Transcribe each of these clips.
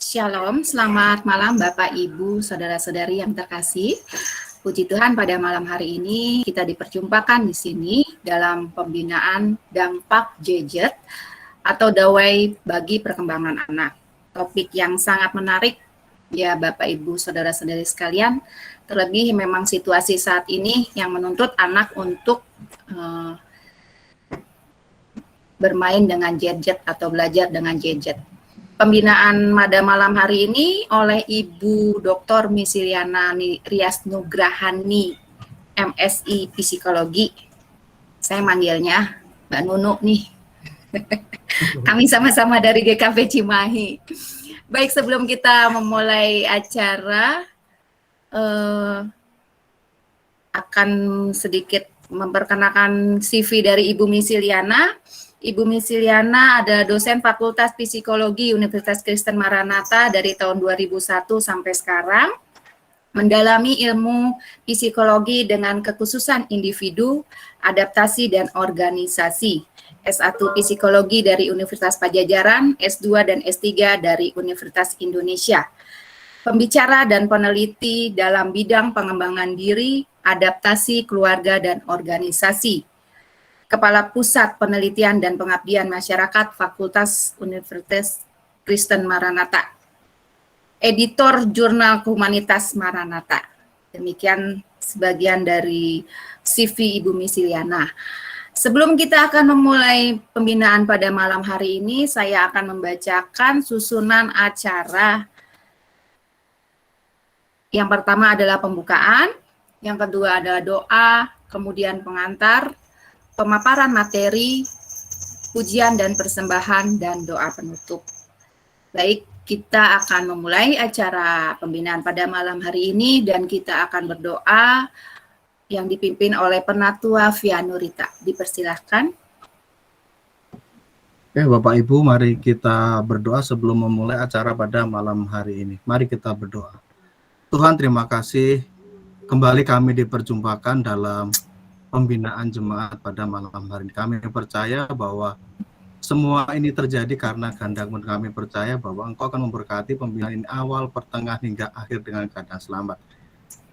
Shalom, selamat malam Bapak, Ibu, Saudara-saudari yang terkasih. Puji Tuhan pada malam hari ini kita diperjumpakan di sini dalam pembinaan dampak gadget atau dawai bagi perkembangan anak. Topik yang sangat menarik ya Bapak, Ibu, Saudara-saudari sekalian. Terlebih memang situasi saat ini yang menuntut anak untuk bermain dengan gadget atau belajar dengan gadget. Pembinaan pada malam hari ini oleh Ibu Dr. Misiliana Rias Nugrahani, MSI Psikologi. Saya manggilnya Mbak Nunu nih. Kami sama-sama dari GKP Cimahi. Baik, sebelum kita memulai acara, akan sedikit memperkenalkan CV dari Ibu Misiliana. Ibu Misiliana adalah dosen Fakultas Psikologi Universitas Kristen Maranatha dari tahun 2001 sampai sekarang, mendalami ilmu psikologi dengan kekhususan individu, adaptasi, dan organisasi. S1 Psikologi dari Universitas Padjadjaran, S2 dan S3 dari Universitas Indonesia. Pembicara dan peneliti dalam bidang pengembangan diri, adaptasi, keluarga, dan organisasi. Kepala Pusat Penelitian dan Pengabdian Masyarakat Fakultas Universitas Kristen Maranatha. Editor Jurnal Humanitas Maranatha. Demikian sebagian dari CV Ibu Misiliana. Sebelum kita akan memulai pembinaan pada malam hari ini, saya akan membacakan susunan acara. Yang pertama adalah pembukaan, yang kedua adalah doa, kemudian pengantar, pemaparan materi, pujian dan persembahan, dan doa penutup. Baik, kita akan memulai acara pembinaan pada malam hari ini dan kita akan berdoa yang dipimpin oleh Penatua Via Nurita. Dipersilahkan. Oke, Bapak Ibu, mari kita berdoa sebelum memulai acara pada malam hari ini. Mari kita berdoa. Tuhan, terima kasih kembali kami diperjumpakan dalam pembinaan jemaat pada malam hari ini. Kami percaya bahwa semua ini terjadi karena kehendak kami percaya bahwa Engkau akan memberkati pembinaan ini awal, pertengahan, hingga akhir dengan keadaan selamat.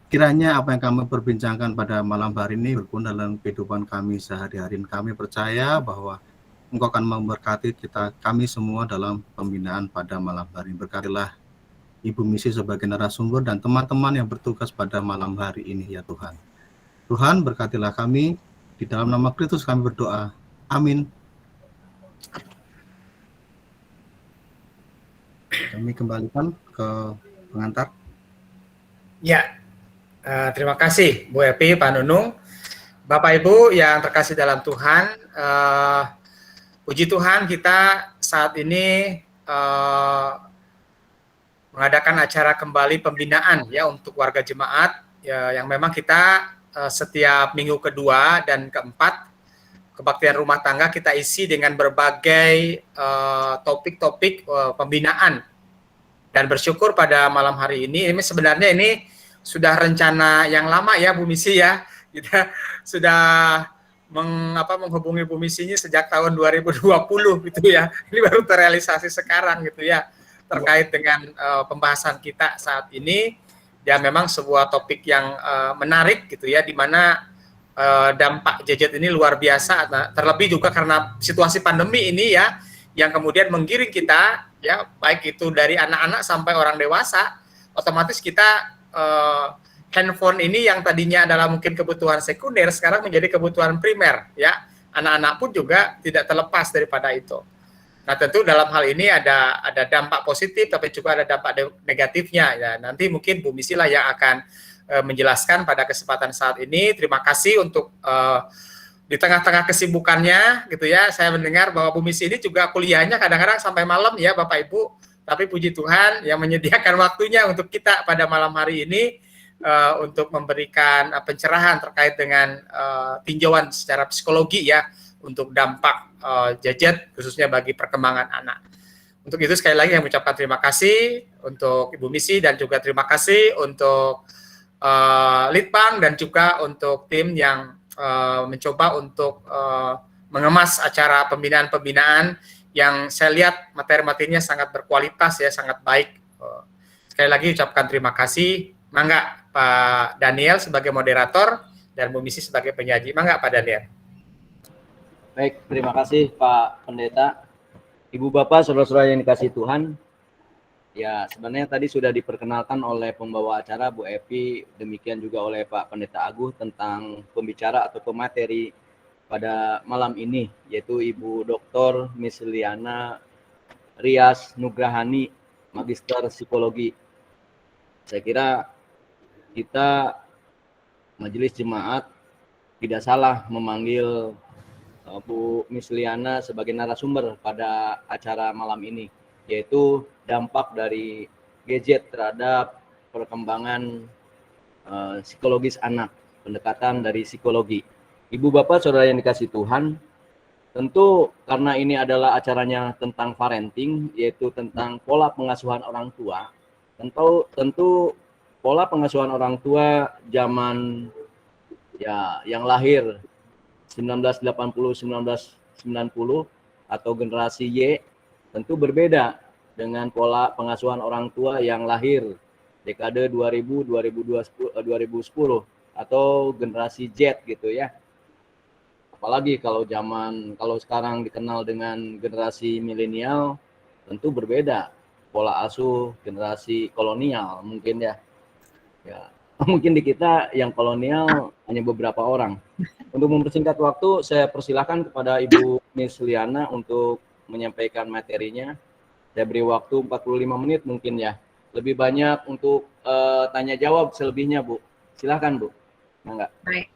Kiranya apa yang kami perbincangkan pada malam hari ini berguna dalam kehidupan kami sehari-hari. Kami percaya bahwa Engkau akan memberkati kami semua dalam pembinaan pada malam hari ini. Berkatilah Ibu Misi sebagai narasumber dan teman-teman yang bertugas pada malam hari ini ya Tuhan. Tuhan, berkatilah kami, di dalam nama Kristus kami berdoa. Amin. Kami kembalikan ke pengantar. Ya, terima kasih Bu Epi, Pak Nunung. Bapak Ibu yang terkasih dalam Tuhan, puji Tuhan kita saat ini mengadakan acara kembali pembinaan ya untuk warga jemaat ya, yang memang kita setiap minggu kedua dan keempat kebaktian rumah tangga kita isi dengan berbagai topik-topik pembinaan. Dan bersyukur pada malam hari ini sebenarnya ini sudah rencana yang lama ya Bu Misi ya. Kita sudah menghubungi Bu Misi ini sejak tahun 2020 gitu ya. Ini baru terrealisasi sekarang gitu ya, terkait dengan pembahasan kita saat ini. Ya memang sebuah topik yang menarik gitu ya, di mana dampak gadget ini luar biasa, terlebih juga karena situasi pandemi ini ya, yang kemudian menggiring kita ya, baik itu dari anak-anak sampai orang dewasa, otomatis kita handphone ini yang tadinya adalah mungkin kebutuhan sekunder, sekarang menjadi kebutuhan primer ya. Anak-anak pun juga tidak terlepas daripada itu. Nah tentu dalam hal ini ada dampak positif, tapi juga ada dampak negatifnya ya. Nanti mungkin Bu Misi lah yang akan menjelaskan pada kesempatan saat ini. Terima kasih untuk di tengah-tengah kesibukannya gitu ya. Saya mendengar bahwa Bu Misi ini juga kuliahnya kadang-kadang sampai malam ya Bapak Ibu. Tapi puji Tuhan yang menyediakan waktunya untuk kita pada malam hari ini untuk memberikan pencerahan terkait dengan tinjauan secara psikologi ya, untuk dampak gadget khususnya bagi perkembangan anak. Untuk itu sekali lagi yang mengucapkan terima kasih untuk Ibu Misi dan juga terima kasih untuk Litbang dan juga untuk tim yang mencoba untuk mengemas acara pembinaan-pembinaan yang saya lihat materi-materinya sangat berkualitas ya, sangat baik Sekali lagi ucapkan terima kasih. Mangga Pak Daniel sebagai moderator dan Bu Misi sebagai penyaji. Mangga Pak Daniel. Baik, terima kasih Pak Pendeta. Ibu Bapak, saudara-saudara yang dikasihi Tuhan. Ya, sebenarnya tadi sudah diperkenalkan oleh pembawa acara Bu Evi, demikian juga oleh Pak Pendeta Aguh tentang pembicara atau pemateri pada malam ini, yaitu Ibu Dr. Miss Liana Rias Nugrahani, Magister Psikologi. Saya kira kita Majelis Jemaat tidak salah memanggil Bu Miss Liana sebagai narasumber pada acara malam ini, yaitu dampak dari gadget terhadap perkembangan psikologis anak, pendekatan dari psikologi. Ibu Bapak, saudara yang dikasihi Tuhan, tentu karena ini adalah acaranya tentang parenting, yaitu tentang pola pengasuhan orang tua. Tentu pola pengasuhan orang tua zaman ya yang lahir 1980-1990 atau generasi Y tentu berbeda dengan pola pengasuhan orang tua yang lahir dekade 2000-2010 atau generasi Z gitu ya. Apalagi kalau sekarang dikenal dengan generasi milenial, tentu berbeda pola asuh generasi kolonial mungkin ya. Mungkin di kita yang kolonial hanya beberapa orang. Untuk mempersingkat waktu, saya persilahkan kepada Ibu Miss Liana untuk menyampaikan materinya. Saya beri waktu 45 menit mungkin ya. Lebih banyak untuk tanya jawab selebihnya, Bu. Silakan, Bu. Enggak. Baik.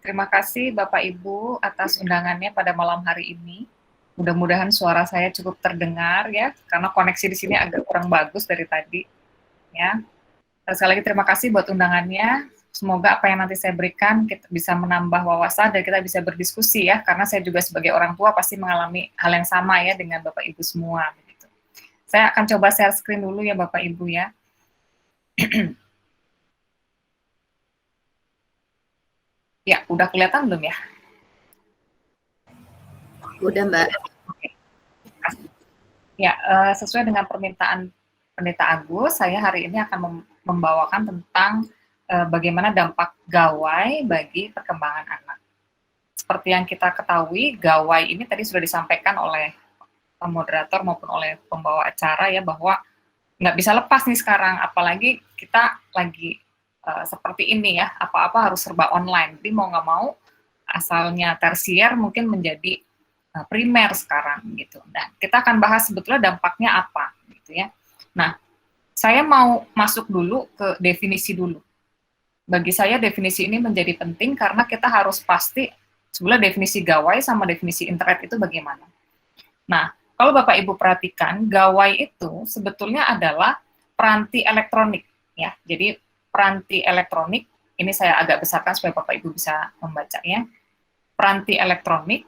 Terima kasih Bapak Ibu atas undangannya pada malam hari ini. Mudah-mudahan suara saya cukup terdengar ya, karena koneksi di sini agak kurang bagus dari tadi. Ya. Sekali lagi terima kasih buat undangannya. Semoga apa yang nanti saya berikan kita bisa menambah wawasan dan kita bisa berdiskusi ya, karena saya juga sebagai orang tua pasti mengalami hal yang sama ya dengan Bapak Ibu semua. Begitu. Saya akan coba share screen dulu ya Bapak Ibu ya. Ya, udah kelihatan belum ya? Udah, Mbak. Oke. Ya, sesuai dengan permintaan Pendeta Agus, saya hari ini akan membawakan tentang bagaimana dampak gawai bagi perkembangan anak. Seperti yang kita ketahui, gawai ini tadi sudah disampaikan oleh moderator maupun oleh pembawa acara ya, bahwa nggak bisa lepas nih sekarang, apalagi kita lagi seperti ini ya, apa-apa harus serba online. Jadi mau nggak mau, asalnya tersier mungkin menjadi primer sekarang gitu. Dan kita akan bahas sebetulnya dampaknya apa gitu ya. Nah, saya mau masuk dulu ke definisi dulu. Bagi saya definisi ini menjadi penting karena kita harus pasti sebenarnya definisi gawai sama definisi internet itu bagaimana. Nah, kalau Bapak Ibu perhatikan, gawai itu sebetulnya adalah peranti elektronik ya. Jadi peranti elektronik, ini saya agak besarkan supaya Bapak Ibu bisa membacanya. Peranti elektronik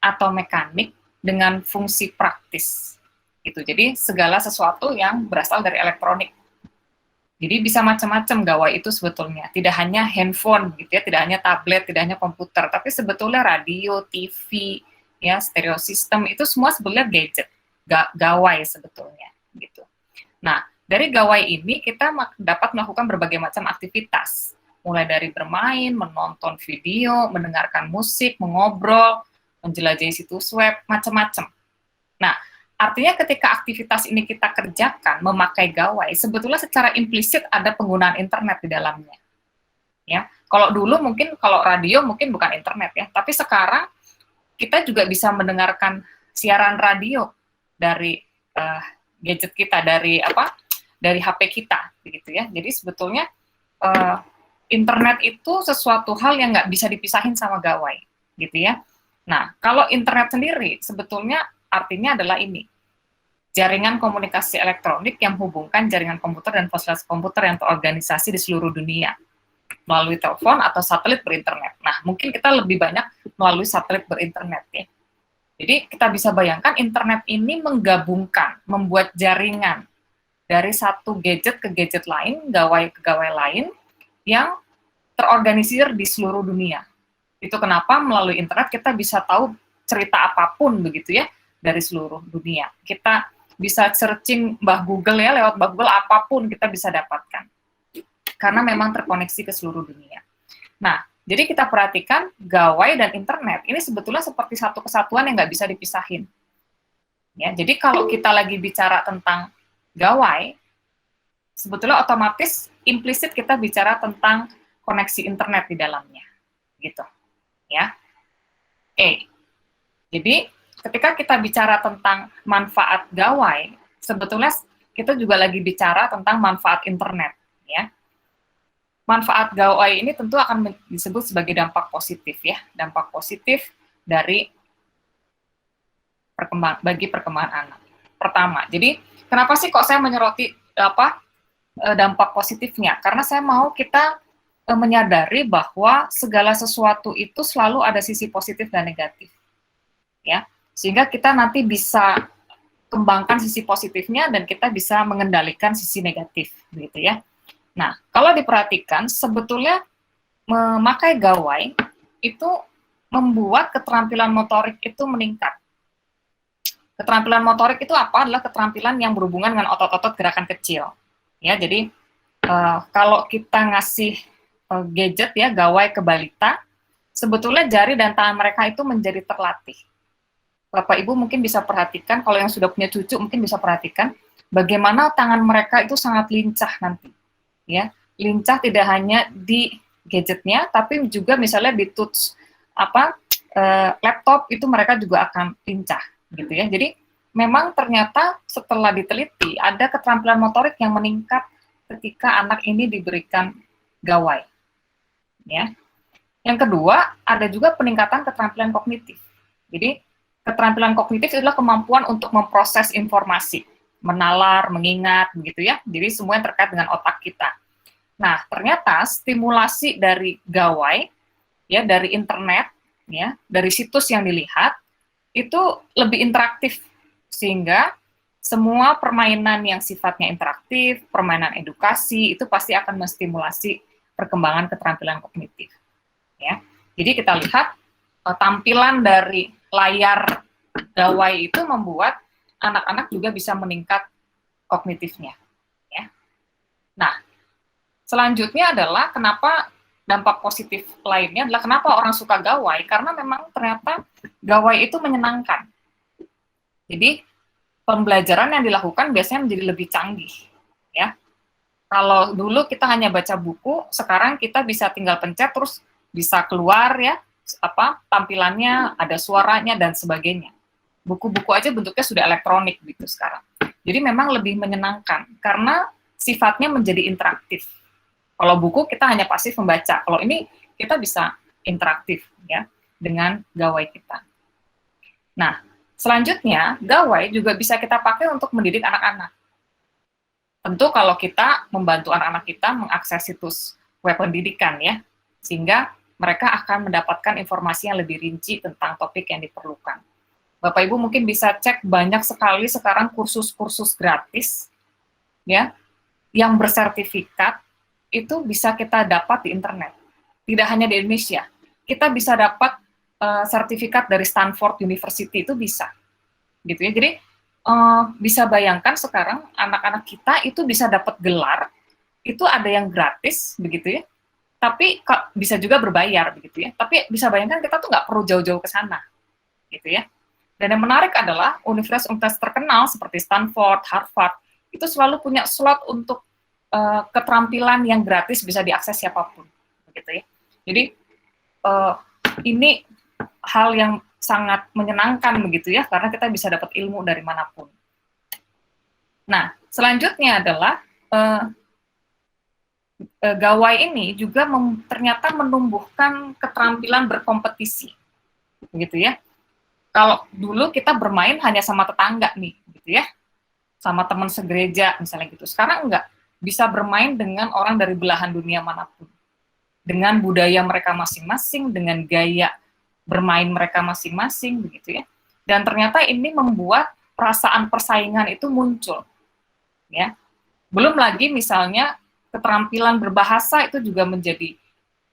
atau mekanik dengan fungsi praktis. Gitu. Jadi segala sesuatu yang berasal dari elektronik. Jadi bisa macam-macam gawai itu sebetulnya. Tidak hanya handphone gitu ya, tidak hanya tablet, tidak hanya komputer, tapi sebetulnya radio, TV, ya, stereo system itu semua sebetulnya gadget, gawai sebetulnya gitu. Nah, dari gawai ini kita dapat melakukan berbagai macam aktivitas, mulai dari bermain, menonton video, mendengarkan musik, mengobrol, menjelajahi situs web, macam-macam. Nah, artinya ketika aktivitas ini kita kerjakan memakai gawai, sebetulnya secara implisit ada penggunaan internet di dalamnya. Ya, kalau dulu mungkin kalau radio mungkin bukan internet ya, tapi sekarang kita juga bisa mendengarkan siaran radio dari gadget kita, dari HP kita, begitu ya. Jadi sebetulnya internet itu sesuatu hal yang nggak bisa dipisahin sama gawai, gitu ya. Nah, kalau internet sendiri sebetulnya artinya adalah ini, jaringan komunikasi elektronik yang menghubungkan jaringan komputer dan fasilitas komputer yang terorganisasi di seluruh dunia melalui telepon atau satelit berinternet. Nah, mungkin kita lebih banyak melalui satelit berinternet ya. Jadi kita bisa bayangkan internet ini menggabungkan, membuat jaringan dari satu gadget ke gadget lain, gawai ke gawai lain yang terorganisir di seluruh dunia. Itu kenapa melalui internet kita bisa tahu cerita apapun begitu ya dari seluruh dunia. Kita bisa searching Mbah Google ya, lewat Mbah Google apapun kita bisa dapatkan. Karena memang terkoneksi ke seluruh dunia. Nah, jadi kita perhatikan gawai dan internet ini sebetulnya seperti satu kesatuan yang nggak bisa dipisahin. Ya, jadi kalau kita lagi bicara tentang gawai, sebetulnya otomatis implisit kita bicara tentang koneksi internet di dalamnya, gitu. Ya, jadi ketika kita bicara tentang manfaat gawai, sebetulnya kita juga lagi bicara tentang manfaat internet, ya. Manfaat gawai ini tentu akan disebut sebagai dampak positif ya, dampak positif dari bagi perkembangan anak. Pertama, jadi kenapa sih kok saya menyoroti dampak positifnya? Karena saya mau kita menyadari bahwa segala sesuatu itu selalu ada sisi positif dan negatif, ya, sehingga kita nanti bisa kembangkan sisi positifnya dan kita bisa mengendalikan sisi negatif, begitu ya. Nah, kalau diperhatikan, sebetulnya memakai gawai itu membuat keterampilan motorik itu meningkat. Keterampilan motorik itu apa? Adalah keterampilan yang berhubungan dengan otot-otot gerakan kecil. Ya, jadi kalau kita ngasih gadget ya, gawai ke balita, sebetulnya jari dan tangan mereka itu menjadi terlatih. Bapak Ibu mungkin bisa perhatikan, kalau yang sudah punya cucu mungkin bisa perhatikan bagaimana tangan mereka itu sangat lincah nanti. Ya, lincah tidak hanya di gadgetnya, tapi juga misalnya di touch laptop itu mereka juga akan lincah, gitu ya. Jadi memang ternyata setelah diteliti ada keterampilan motorik yang meningkat ketika anak ini diberikan gawai. Ya. Yang kedua, ada juga peningkatan keterampilan kognitif. Jadi keterampilan kognitif adalah kemampuan untuk memproses informasi, menalar, mengingat, begitu ya. Jadi semua yang terkait dengan otak kita. Nah, ternyata stimulasi dari gawai, ya, dari internet, ya, dari situs yang dilihat, itu lebih interaktif, sehingga semua permainan yang sifatnya interaktif, permainan edukasi, itu pasti akan menstimulasi perkembangan keterampilan kognitif. Ya. Jadi kita lihat tampilan dari layar gawai itu membuat anak-anak juga bisa meningkat kognitifnya. Ya. Nah, selanjutnya adalah kenapa dampak positif lainnya adalah kenapa orang suka gawai, karena memang ternyata gawai itu menyenangkan. Jadi pembelajaran yang dilakukan biasanya menjadi lebih canggih. Ya, kalau dulu kita hanya baca buku, sekarang kita bisa tinggal pencet terus bisa keluar ya tampilannya, ada suaranya dan sebagainya. Buku-buku aja bentuknya sudah elektronik gitu sekarang. Jadi memang lebih menyenangkan karena sifatnya menjadi interaktif. Kalau buku kita hanya pasif membaca, kalau ini kita bisa interaktif ya dengan gawai kita. Nah, selanjutnya gawai juga bisa kita pakai untuk mendidik anak-anak. Tentu kalau kita membantu anak-anak kita mengakses situs web pendidikan ya, sehingga mereka akan mendapatkan informasi yang lebih rinci tentang topik yang diperlukan. Bapak Ibu mungkin bisa cek banyak sekali sekarang kursus-kursus gratis ya yang bersertifikat itu bisa kita dapat di internet. Tidak hanya di Indonesia. Kita bisa dapat sertifikat dari Stanford University itu bisa. Gitu ya. Jadi bisa bayangkan sekarang anak-anak kita itu bisa dapat gelar, itu ada yang gratis begitu ya. Tapi bisa juga berbayar begitu ya. Tapi bisa bayangkan kita tuh nggak perlu jauh-jauh ke sana. Gitu ya. Dan yang menarik adalah universitas-universitas terkenal seperti Stanford, Harvard, itu selalu punya slot untuk keterampilan yang gratis bisa diakses siapapun, begitu ya. Jadi ini hal yang sangat menyenangkan begitu ya, karena kita bisa dapat ilmu dari manapun. Nah, selanjutnya adalah gawai ini juga ternyata menumbuhkan keterampilan berkompetisi, begitu ya. Kalau dulu kita bermain hanya sama tetangga nih, gitu ya, sama teman segereja misalnya gitu. Sekarang enggak. Bisa bermain dengan orang dari belahan dunia manapun. Dengan budaya mereka masing-masing, dengan gaya bermain mereka masing-masing, begitu ya. Dan ternyata ini membuat perasaan persaingan itu muncul. Ya. Belum lagi misalnya keterampilan berbahasa itu juga menjadi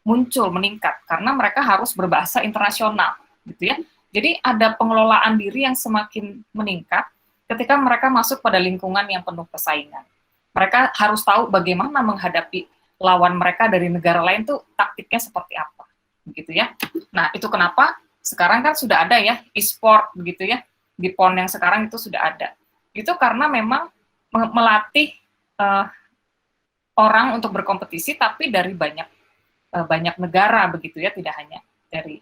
muncul, meningkat, karena mereka harus berbahasa internasional, gitu ya. Jadi ada pengelolaan diri yang semakin meningkat, ketika mereka masuk pada lingkungan yang penuh persaingan. Mereka harus tahu bagaimana menghadapi lawan mereka dari negara lain tuh taktiknya seperti apa, begitu ya. Nah, itu kenapa sekarang kan sudah ada ya e-sport begitu ya, di PON yang sekarang itu sudah ada. Itu karena memang melatih orang untuk berkompetisi, tapi dari banyak negara begitu ya, tidak hanya dari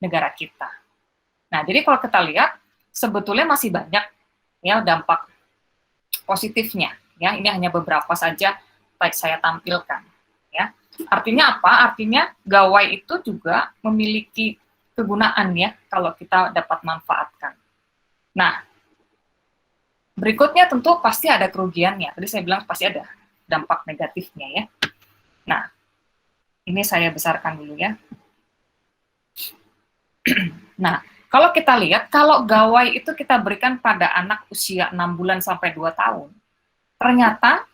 negara kita. Nah, jadi kalau kita lihat sebetulnya masih banyak ya dampak positifnya. Ya, ini hanya beberapa saja saya tampilkan. Ya, artinya apa? Artinya gawai itu juga memiliki kegunaan ya kalau kita dapat manfaatkan. Nah, berikutnya tentu pasti ada kerugiannya. Tadi saya bilang pasti ada dampak negatifnya ya. Nah, ini saya besarkan dulu ya. Nah, kalau kita lihat, kalau gawai itu kita berikan pada anak usia 6 bulan sampai 2 tahun, ternyata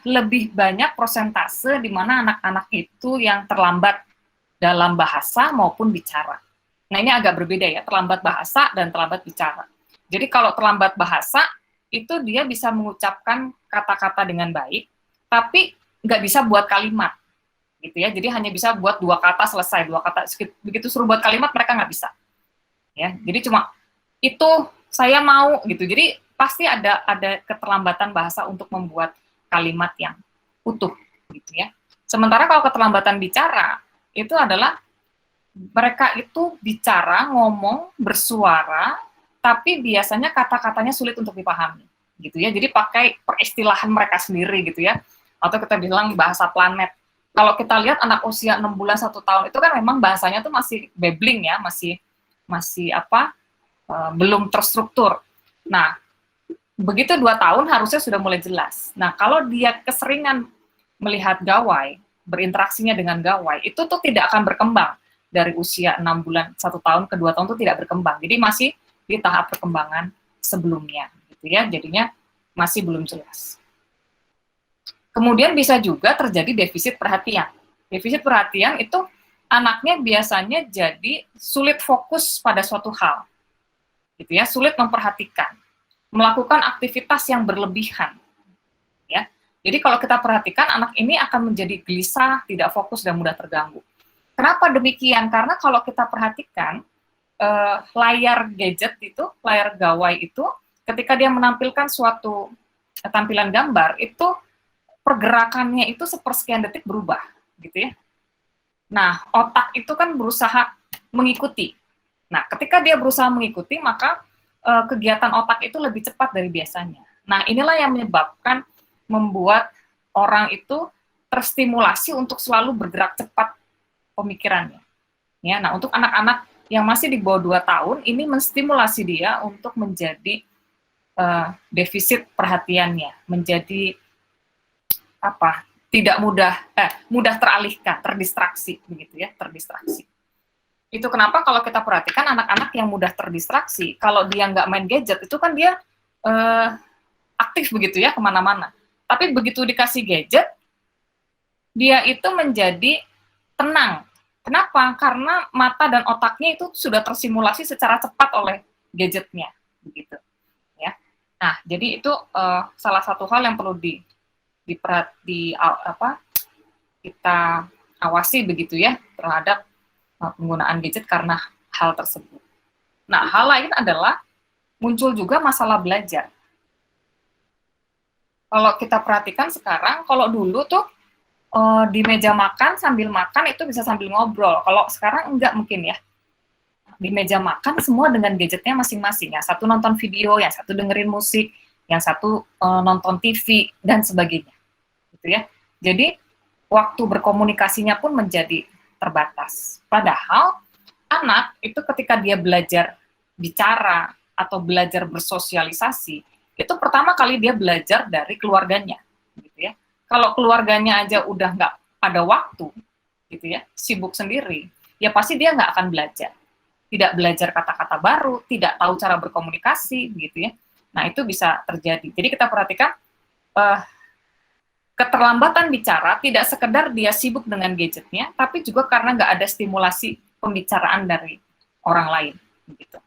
lebih banyak persentase di mana anak-anak itu yang terlambat dalam bahasa maupun bicara. Nah, ini agak berbeda ya, terlambat bahasa dan terlambat bicara. Jadi kalau terlambat bahasa, itu dia bisa mengucapkan kata-kata dengan baik, tapi nggak bisa buat kalimat, gitu ya. Jadi hanya bisa buat 2 kata selesai, 2 kata. Begitu suruh buat kalimat, mereka nggak bisa. Ya, jadi cuma itu saya mau gitu. Jadi pasti ada keterlambatan bahasa untuk membuat kalimat yang utuh, gitu ya. Sementara kalau keterlambatan bicara itu adalah mereka itu bicara, ngomong, bersuara, tapi biasanya kata-katanya sulit untuk dipahami, gitu ya. Jadi pakai peristilahan mereka sendiri, gitu ya. Atau kita bilang bahasa planet. Kalau kita lihat anak usia 6 bulan 1 tahun itu kan memang bahasanya tuh masih babbling ya, masih belum terstruktur. Nah, begitu 2 tahun harusnya sudah mulai jelas. Nah, kalau dia keseringan melihat gawai, berinteraksinya dengan gawai, itu tuh tidak akan berkembang. Dari usia 6 bulan 1 tahun ke 2 tahun itu tidak berkembang. Jadi masih di tahap perkembangan sebelumnya, gitu ya. Jadinya masih belum jelas. Kemudian bisa juga terjadi defisit perhatian. Defisit perhatian itu anaknya biasanya jadi sulit fokus pada suatu hal, gitu ya, sulit memperhatikan, melakukan aktivitas yang berlebihan, ya. Jadi kalau kita perhatikan anak ini akan menjadi gelisah, tidak fokus dan mudah terganggu. Kenapa demikian? Karena kalau kita perhatikan layar gadget itu, layar gawai itu, ketika dia menampilkan suatu tampilan gambar, itu pergerakannya itu sepersekian detik berubah, gitu ya. Nah, otak itu kan berusaha mengikuti. Nah, ketika dia berusaha mengikuti, maka kegiatan otak itu lebih cepat dari biasanya. Nah, inilah yang menyebabkan membuat orang itu terstimulasi untuk selalu bergerak cepat pemikirannya. Ya, nah untuk anak-anak yang masih di bawah 2 tahun, ini menstimulasi dia untuk menjadi defisit perhatiannya, menjadi tidak mudah teralihkan, terdistraksi, begitu ya, terdistraksi. Itu kenapa kalau kita perhatikan anak-anak yang mudah terdistraksi, kalau dia nggak main gadget, itu kan dia aktif begitu ya, kemana-mana. Tapi begitu dikasih gadget, dia itu menjadi tenang. Kenapa? Karena mata dan otaknya itu sudah tersimulasi secara cepat oleh gadgetnya, begitu. Ya. Nah, jadi itu salah satu hal yang perlu kita awasi begitu ya terhadap penggunaan gadget karena hal tersebut. Nah, hal lain adalah muncul juga masalah belajar. Kalau kita perhatikan sekarang, kalau dulu tuh di meja makan sambil makan itu bisa sambil ngobrol. Kalau sekarang enggak mungkin ya. Di meja makan semua dengan gadgetnya masing-masing. Yang satu nonton video, yang satu dengerin musik, yang satu nonton TV dan sebagainya. Gitu ya. Jadi waktu berkomunikasinya pun menjadi terbatas. Padahal anak itu ketika dia belajar bicara atau belajar bersosialisasi, itu pertama kali dia belajar dari keluarganya, gitu ya. Kalau keluarganya aja udah nggak ada waktu, gitu ya, sibuk sendiri, ya pasti dia nggak akan belajar. Tidak belajar kata-kata baru, tidak tahu cara berkomunikasi, gitu ya. Nah, itu bisa terjadi. Jadi kita perhatikan keterlambatan bicara tidak sekedar dia sibuk dengan gadgetnya, tapi juga karena nggak ada stimulasi pembicaraan dari orang lain. Gitu.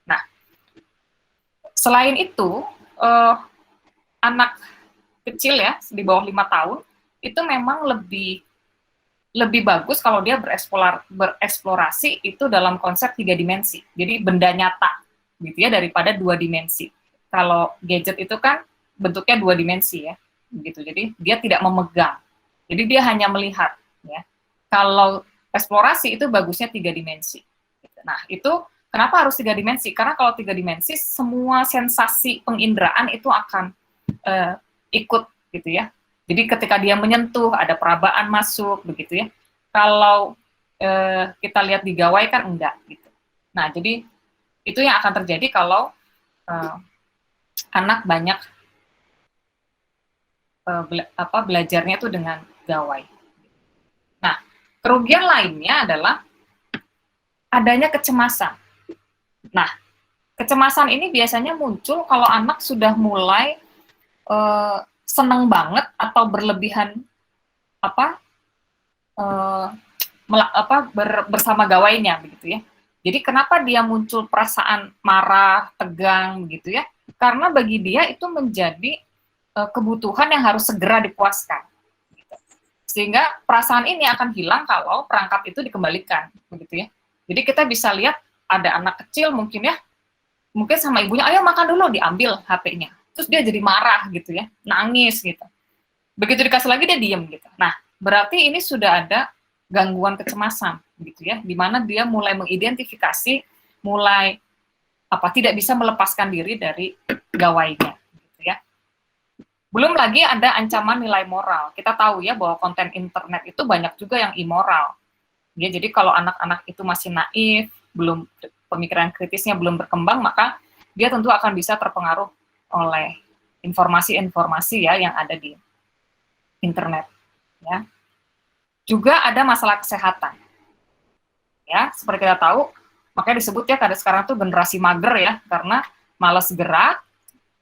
Nah, Selain itu, anak kecil ya di bawah 5 tahun itu memang lebih bagus kalau dia bereksplorasi itu dalam konsep 3 dimensi. Jadi benda nyata gitu ya daripada 2 dimensi. Kalau gadget itu kan bentuknya 2 dimensi ya. Gitu. Jadi dia tidak memegang. Jadi dia hanya melihat ya. Kalau eksplorasi itu bagusnya 3 dimensi. Nah, itu kenapa harus 3 dimensi? Karena kalau 3 dimensi semua sensasi penginderaan itu akan ikut gitu ya. Jadi ketika dia menyentuh, ada perabaan masuk, begitu ya. Kalau kita lihat di gawai kan enggak, gitu. Nah, jadi itu yang akan terjadi kalau anak banyak belajarnya itu dengan gawai. Nah, kerugian lainnya adalah adanya kecemasan. Nah, kecemasan ini biasanya muncul kalau anak sudah mulai seneng banget atau berlebihan bersama gawainya begitu ya. Jadi kenapa dia muncul perasaan marah, tegang begitu ya? Karena bagi dia itu menjadi kebutuhan yang harus segera dipuaskan. Gitu. Sehingga perasaan ini akan hilang kalau perangkat itu dikembalikan begitu ya. Jadi kita bisa lihat ada anak kecil mungkin sama ibunya, ayo makan dulu, diambil HP-nya. Terus dia jadi marah gitu ya, nangis gitu. Begitu dikasih lagi dia diem gitu. Nah, berarti ini sudah ada gangguan kecemasan gitu ya, di mana dia mulai mengidentifikasi, mulai tidak bisa melepaskan diri dari gawainya gitu ya. Belum lagi ada ancaman nilai moral. Kita tahu ya bahwa konten internet itu banyak juga yang immoral. Ya, jadi kalau anak-anak itu masih naif, belum pemikiran kritisnya belum berkembang, maka dia tentu akan bisa terpengaruh oleh informasi-informasi ya yang ada di internet. Ya. Juga ada masalah kesehatan. Ya, seperti kita tahu, makanya disebut ya kadang sekarang tuh generasi mager ya, karena malas gerak,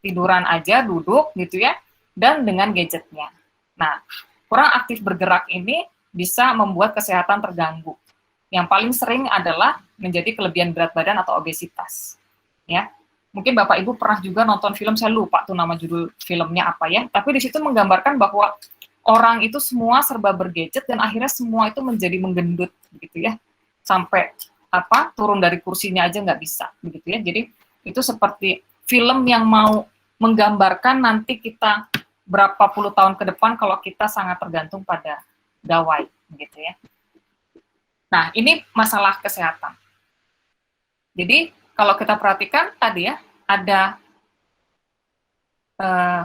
tiduran aja, duduk gitu ya, dan dengan gadgetnya. Nah, kurang aktif bergerak ini bisa membuat kesehatan terganggu. Yang paling sering adalah menjadi kelebihan berat badan atau obesitas. Ya, mungkin Bapak Ibu pernah juga nonton film, saya lupa tuh nama judul filmnya apa ya, tapi di situ menggambarkan bahwa orang itu semua serba bergadget dan akhirnya semua itu menjadi menggendut gitu ya, sampai turun dari kursinya aja nggak bisa begitu ya. Jadi itu seperti film yang mau menggambarkan nanti kita berapa puluh tahun ke depan kalau kita sangat tergantung pada gawai gitu ya. Nah, ini masalah kesehatan. Jadi kalau kita perhatikan tadi ya, ada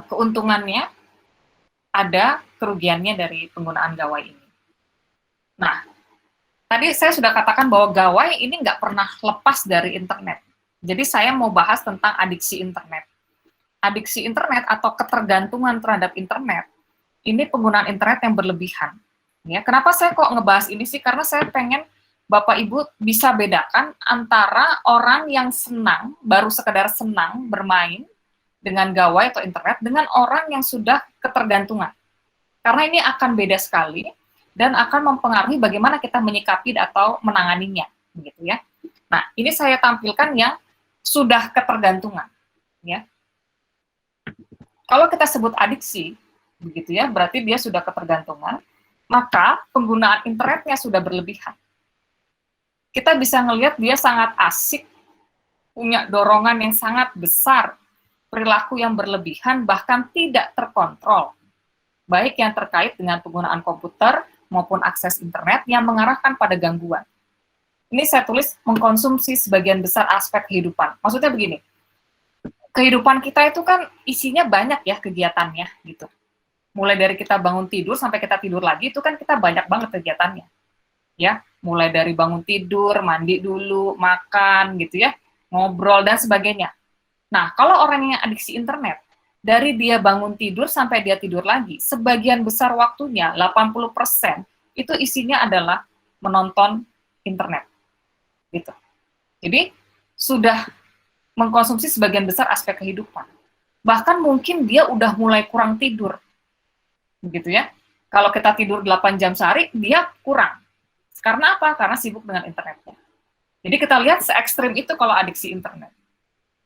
keuntungannya, ada kerugiannya dari penggunaan gawai ini. Nah, tadi saya sudah katakan bahwa gawai ini nggak pernah lepas dari internet. Jadi saya mau bahas tentang adiksi internet. Adiksi internet atau ketergantungan terhadap internet, ini penggunaan internet yang berlebihan. Ya, kenapa saya kok ngebahas ini sih? Karena saya pengen Bapak Ibu bisa bedakan antara orang yang senang, baru sekedar senang bermain dengan gawai atau internet, dengan orang yang sudah ketergantungan. Karena ini akan beda sekali dan akan mempengaruhi bagaimana kita menyikapi atau menanganinya, begitu ya. Nah, ini saya tampilkan yang sudah ketergantungan, ya. Kalau kita sebut adiksi, begitu ya, berarti dia sudah ketergantungan, maka penggunaan internetnya sudah berlebihan. Kita bisa ngelihat dia sangat asik, punya dorongan yang sangat besar, perilaku yang berlebihan, bahkan tidak terkontrol, baik yang terkait dengan penggunaan komputer maupun akses internet yang mengarahkan pada gangguan. Ini saya tulis mengkonsumsi sebagian besar aspek kehidupan. Maksudnya begini, kehidupan kita itu kan isinya banyak ya kegiatannya gitu. Mulai dari kita bangun tidur sampai kita tidur lagi itu kan kita banyak banget kegiatannya. Ya, mulai dari bangun tidur, mandi dulu, makan gitu ya, ngobrol dan sebagainya. Nah, kalau orang yang adiksi internet, dari dia bangun tidur sampai dia tidur lagi, sebagian besar waktunya, 80%, itu isinya adalah menonton internet. Gitu. Jadi, sudah mengkonsumsi sebagian besar aspek kehidupan. Bahkan mungkin dia udah mulai kurang tidur. Begitu ya. Kalau kita tidur 8 jam sehari, dia kurang. Karena apa? Karena sibuk dengan internetnya. Jadi kita lihat se-ekstrim itu kalau adiksi internet.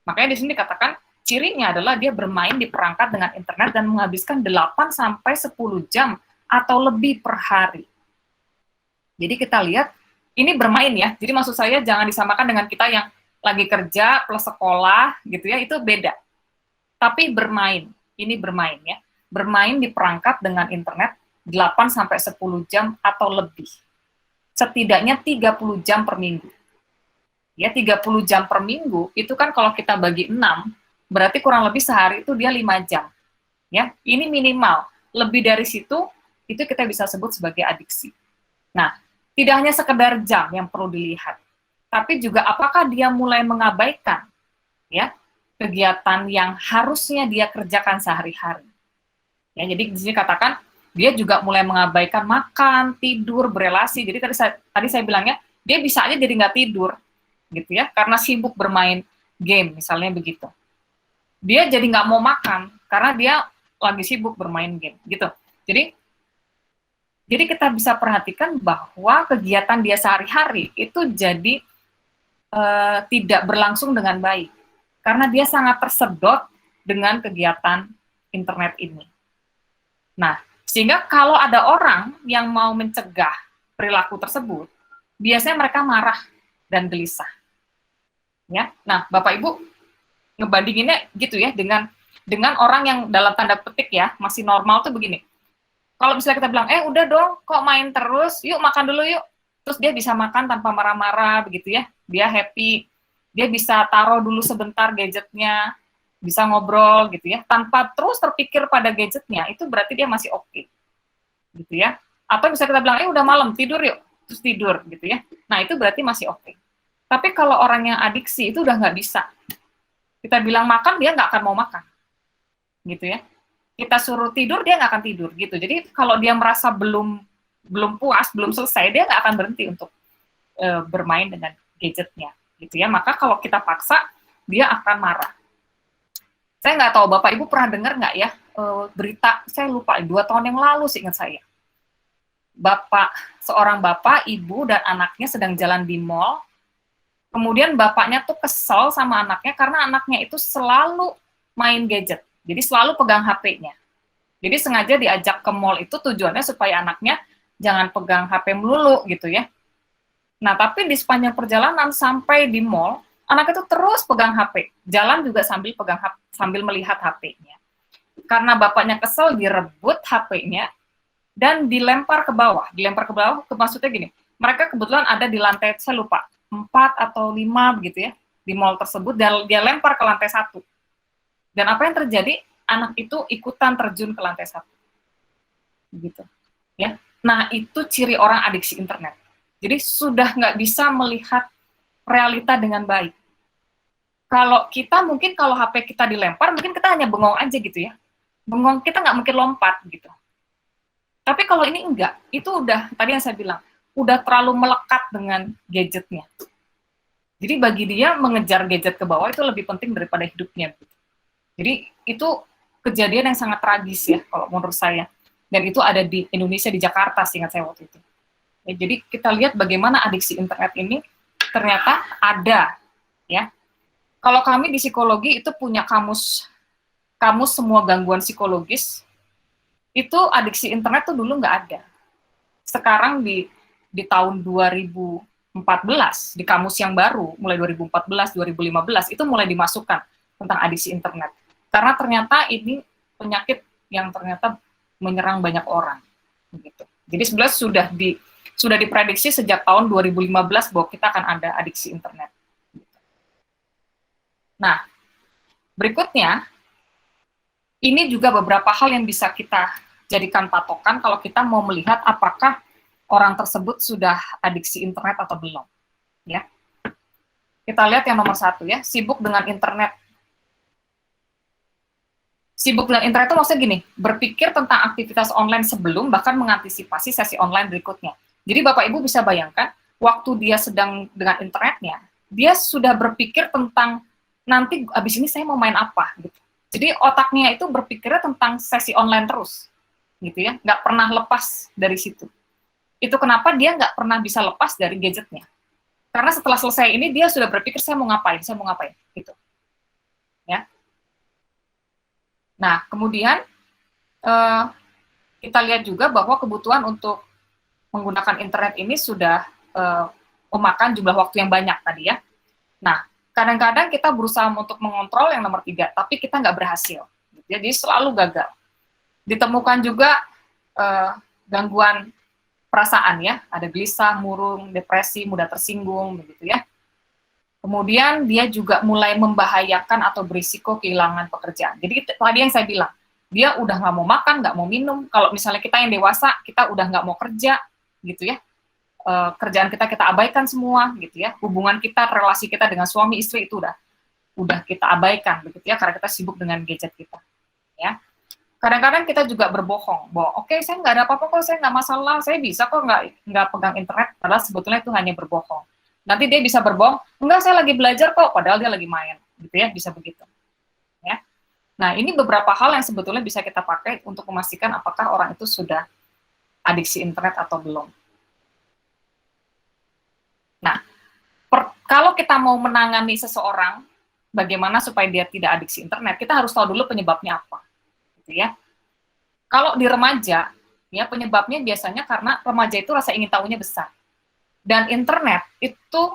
Makanya di sini dikatakan cirinya adalah dia bermain di perangkat dengan internet dan menghabiskan 8 sampai 10 jam atau lebih per hari. Jadi kita lihat ini bermain ya. Jadi maksud saya jangan disamakan dengan kita yang lagi kerja plus sekolah gitu ya, itu beda. Tapi bermain, ini bermain ya. Bermain di perangkat dengan internet 8 sampai 10 jam atau lebih. Setidaknya 30 jam per minggu. Ya, 30 jam per minggu itu kan kalau kita bagi 6, berarti kurang lebih sehari itu dia 5 jam. Ya, ini minimal. Lebih dari situ itu kita bisa sebut sebagai adiksi. Nah, tidak hanya sekedar jam yang perlu dilihat, tapi juga apakah dia mulai mengabaikan ya kegiatan yang harusnya dia kerjakan sehari-hari. Ya, jadi di sini katakan dia juga mulai mengabaikan makan, tidur, berelasi. Jadi tadi saya bilangnya dia bisa aja jadi nggak tidur, gitu ya, karena sibuk bermain game, misalnya begitu. Dia jadi nggak mau makan karena dia lagi sibuk bermain game, gitu. Jadi kita bisa perhatikan bahwa kegiatan dia sehari-hari itu jadi tidak berlangsung dengan baik karena dia sangat tersedot dengan kegiatan internet ini. Nah, sehingga kalau ada orang yang mau mencegah perilaku tersebut, biasanya mereka marah dan gelisah. Ya, nah Bapak Ibu ngebandinginnya gitu ya dengan orang yang dalam tanda petik ya masih normal tuh begini. Kalau misalnya kita bilang, udah dong, kok main terus, yuk makan dulu yuk. Terus dia bisa makan tanpa marah-marah, begitu ya. Dia happy, dia bisa taruh dulu sebentar gadgetnya, bisa ngobrol gitu ya. Tanpa terus terpikir pada gadgetnya, itu berarti dia masih oke. Gitu ya. Atau bisa kita bilang, udah malam, tidur yuk. Terus tidur, gitu ya. Nah, itu berarti masih oke. Tapi kalau orang yang adiksi, itu udah nggak bisa. Kita bilang makan, dia nggak akan mau makan. Gitu ya. Kita suruh tidur, dia nggak akan tidur gitu. Jadi kalau dia merasa belum puas, belum selesai, dia nggak akan berhenti untuk bermain dengan gadgetnya, gitu ya. Maka kalau kita paksa, dia akan marah. Saya nggak tahu Bapak Ibu pernah dengar nggak ya berita, saya lupa 2 tahun yang lalu seingat saya. Seorang bapak, ibu dan anaknya sedang jalan di mall. Kemudian bapaknya tuh kesel sama anaknya karena anaknya itu selalu main gadget. Jadi selalu pegang HP-nya. Jadi sengaja diajak ke mall itu tujuannya supaya anaknya jangan pegang HP melulu gitu ya. Nah, tapi di sepanjang perjalanan sampai di mall, anak itu terus pegang HP. Jalan juga sambil melihat HP-nya. Karena bapaknya kesel, direbut HP-nya dan dilempar ke bawah. Dilempar ke bawah, maksudnya gini, mereka kebetulan ada di lantai, saya lupa, 4 atau 5 begitu ya, di mall tersebut, dan dia lempar ke lantai 1. Dan apa yang terjadi? Anak itu ikutan terjun ke lantai 1. Begitu. Ya. Nah, itu ciri orang adiksi internet. Jadi sudah nggak bisa melihat realita dengan baik. Kalau kita mungkin kalau HP kita dilempar, mungkin kita hanya bengong aja gitu ya. Bengong, kita nggak mungkin lompat gitu. Tapi kalau ini enggak, itu udah, tadi yang saya bilang, udah terlalu melekat dengan gadgetnya. Jadi bagi dia mengejar gadget ke bawah itu lebih penting daripada hidupnya. Jadi itu kejadian yang sangat tragis ya kalau menurut saya. Dan itu ada di Indonesia, di Jakarta seingat saya waktu itu. Ya, jadi kita lihat bagaimana adiksi internet ini ternyata ada. Ya. Kalau kami di psikologi itu punya kamus semua gangguan psikologis, itu adiksi internet tuh dulu nggak ada. Sekarang di tahun 2014, di kamus yang baru, mulai 2014, 2015, itu mulai dimasukkan tentang adiksi internet. Karena ternyata ini penyakit yang ternyata menyerang banyak orang. Begitu. Jadi sebenarnya sudah diprediksi sejak tahun 2015 bahwa kita akan ada adiksi internet. Nah, berikutnya, ini juga beberapa hal yang bisa kita jadikan patokan kalau kita mau melihat apakah orang tersebut sudah adiksi internet atau belum. Ya. Kita lihat yang nomor 1 ya, sibuk dengan internet. Sibuk dengan internet itu maksudnya gini, berpikir tentang aktivitas online sebelum, bahkan mengantisipasi sesi online berikutnya. Jadi Bapak Ibu bisa bayangkan, waktu dia sedang dengan internetnya, dia sudah berpikir tentang, nanti abis ini saya mau main apa, gitu. Jadi otaknya itu berpikirnya tentang sesi online terus, gitu ya, nggak pernah lepas dari situ. Itu kenapa dia nggak pernah bisa lepas dari gadgetnya. Karena setelah selesai ini, dia sudah berpikir, saya mau ngapain, gitu. Ya. Nah, kemudian kita lihat juga bahwa kebutuhan untuk menggunakan internet ini sudah memakan jumlah waktu yang banyak tadi ya. Nah, kadang-kadang kita berusaha untuk mengontrol yang nomor 3, tapi kita nggak berhasil. Jadi selalu gagal. Ditemukan juga gangguan perasaan ya, ada gelisah, murung, depresi, mudah tersinggung, begitu ya. Kemudian dia juga mulai membahayakan atau berisiko kehilangan pekerjaan. Jadi tadi yang saya bilang, dia udah nggak mau makan, nggak mau minum. Kalau misalnya kita yang dewasa, kita udah nggak mau kerja, gitu ya. Kerjaan kita abaikan semua, gitu ya. Hubungan kita, relasi kita dengan suami istri itu udah kita abaikan, begitu ya, karena kita sibuk dengan gadget kita, ya. Kadang-kadang kita juga berbohong, bahwa oke, saya nggak ada apa-apa kok, saya nggak masalah, saya bisa kok nggak pegang internet, padahal sebetulnya itu hanya berbohong. Nanti dia bisa berbohong, enggak, saya lagi belajar kok, padahal dia lagi main, gitu ya, bisa begitu. Ya. Nah, ini beberapa hal yang sebetulnya bisa kita pakai untuk memastikan apakah orang itu sudah adiksi internet atau belum. Nah, kalau kita mau menangani seseorang, bagaimana supaya dia tidak adiksi internet, kita harus tahu dulu penyebabnya apa. Gitu ya. Kalau di remaja, ya penyebabnya biasanya karena remaja itu rasa ingin tahunya besar. Dan internet itu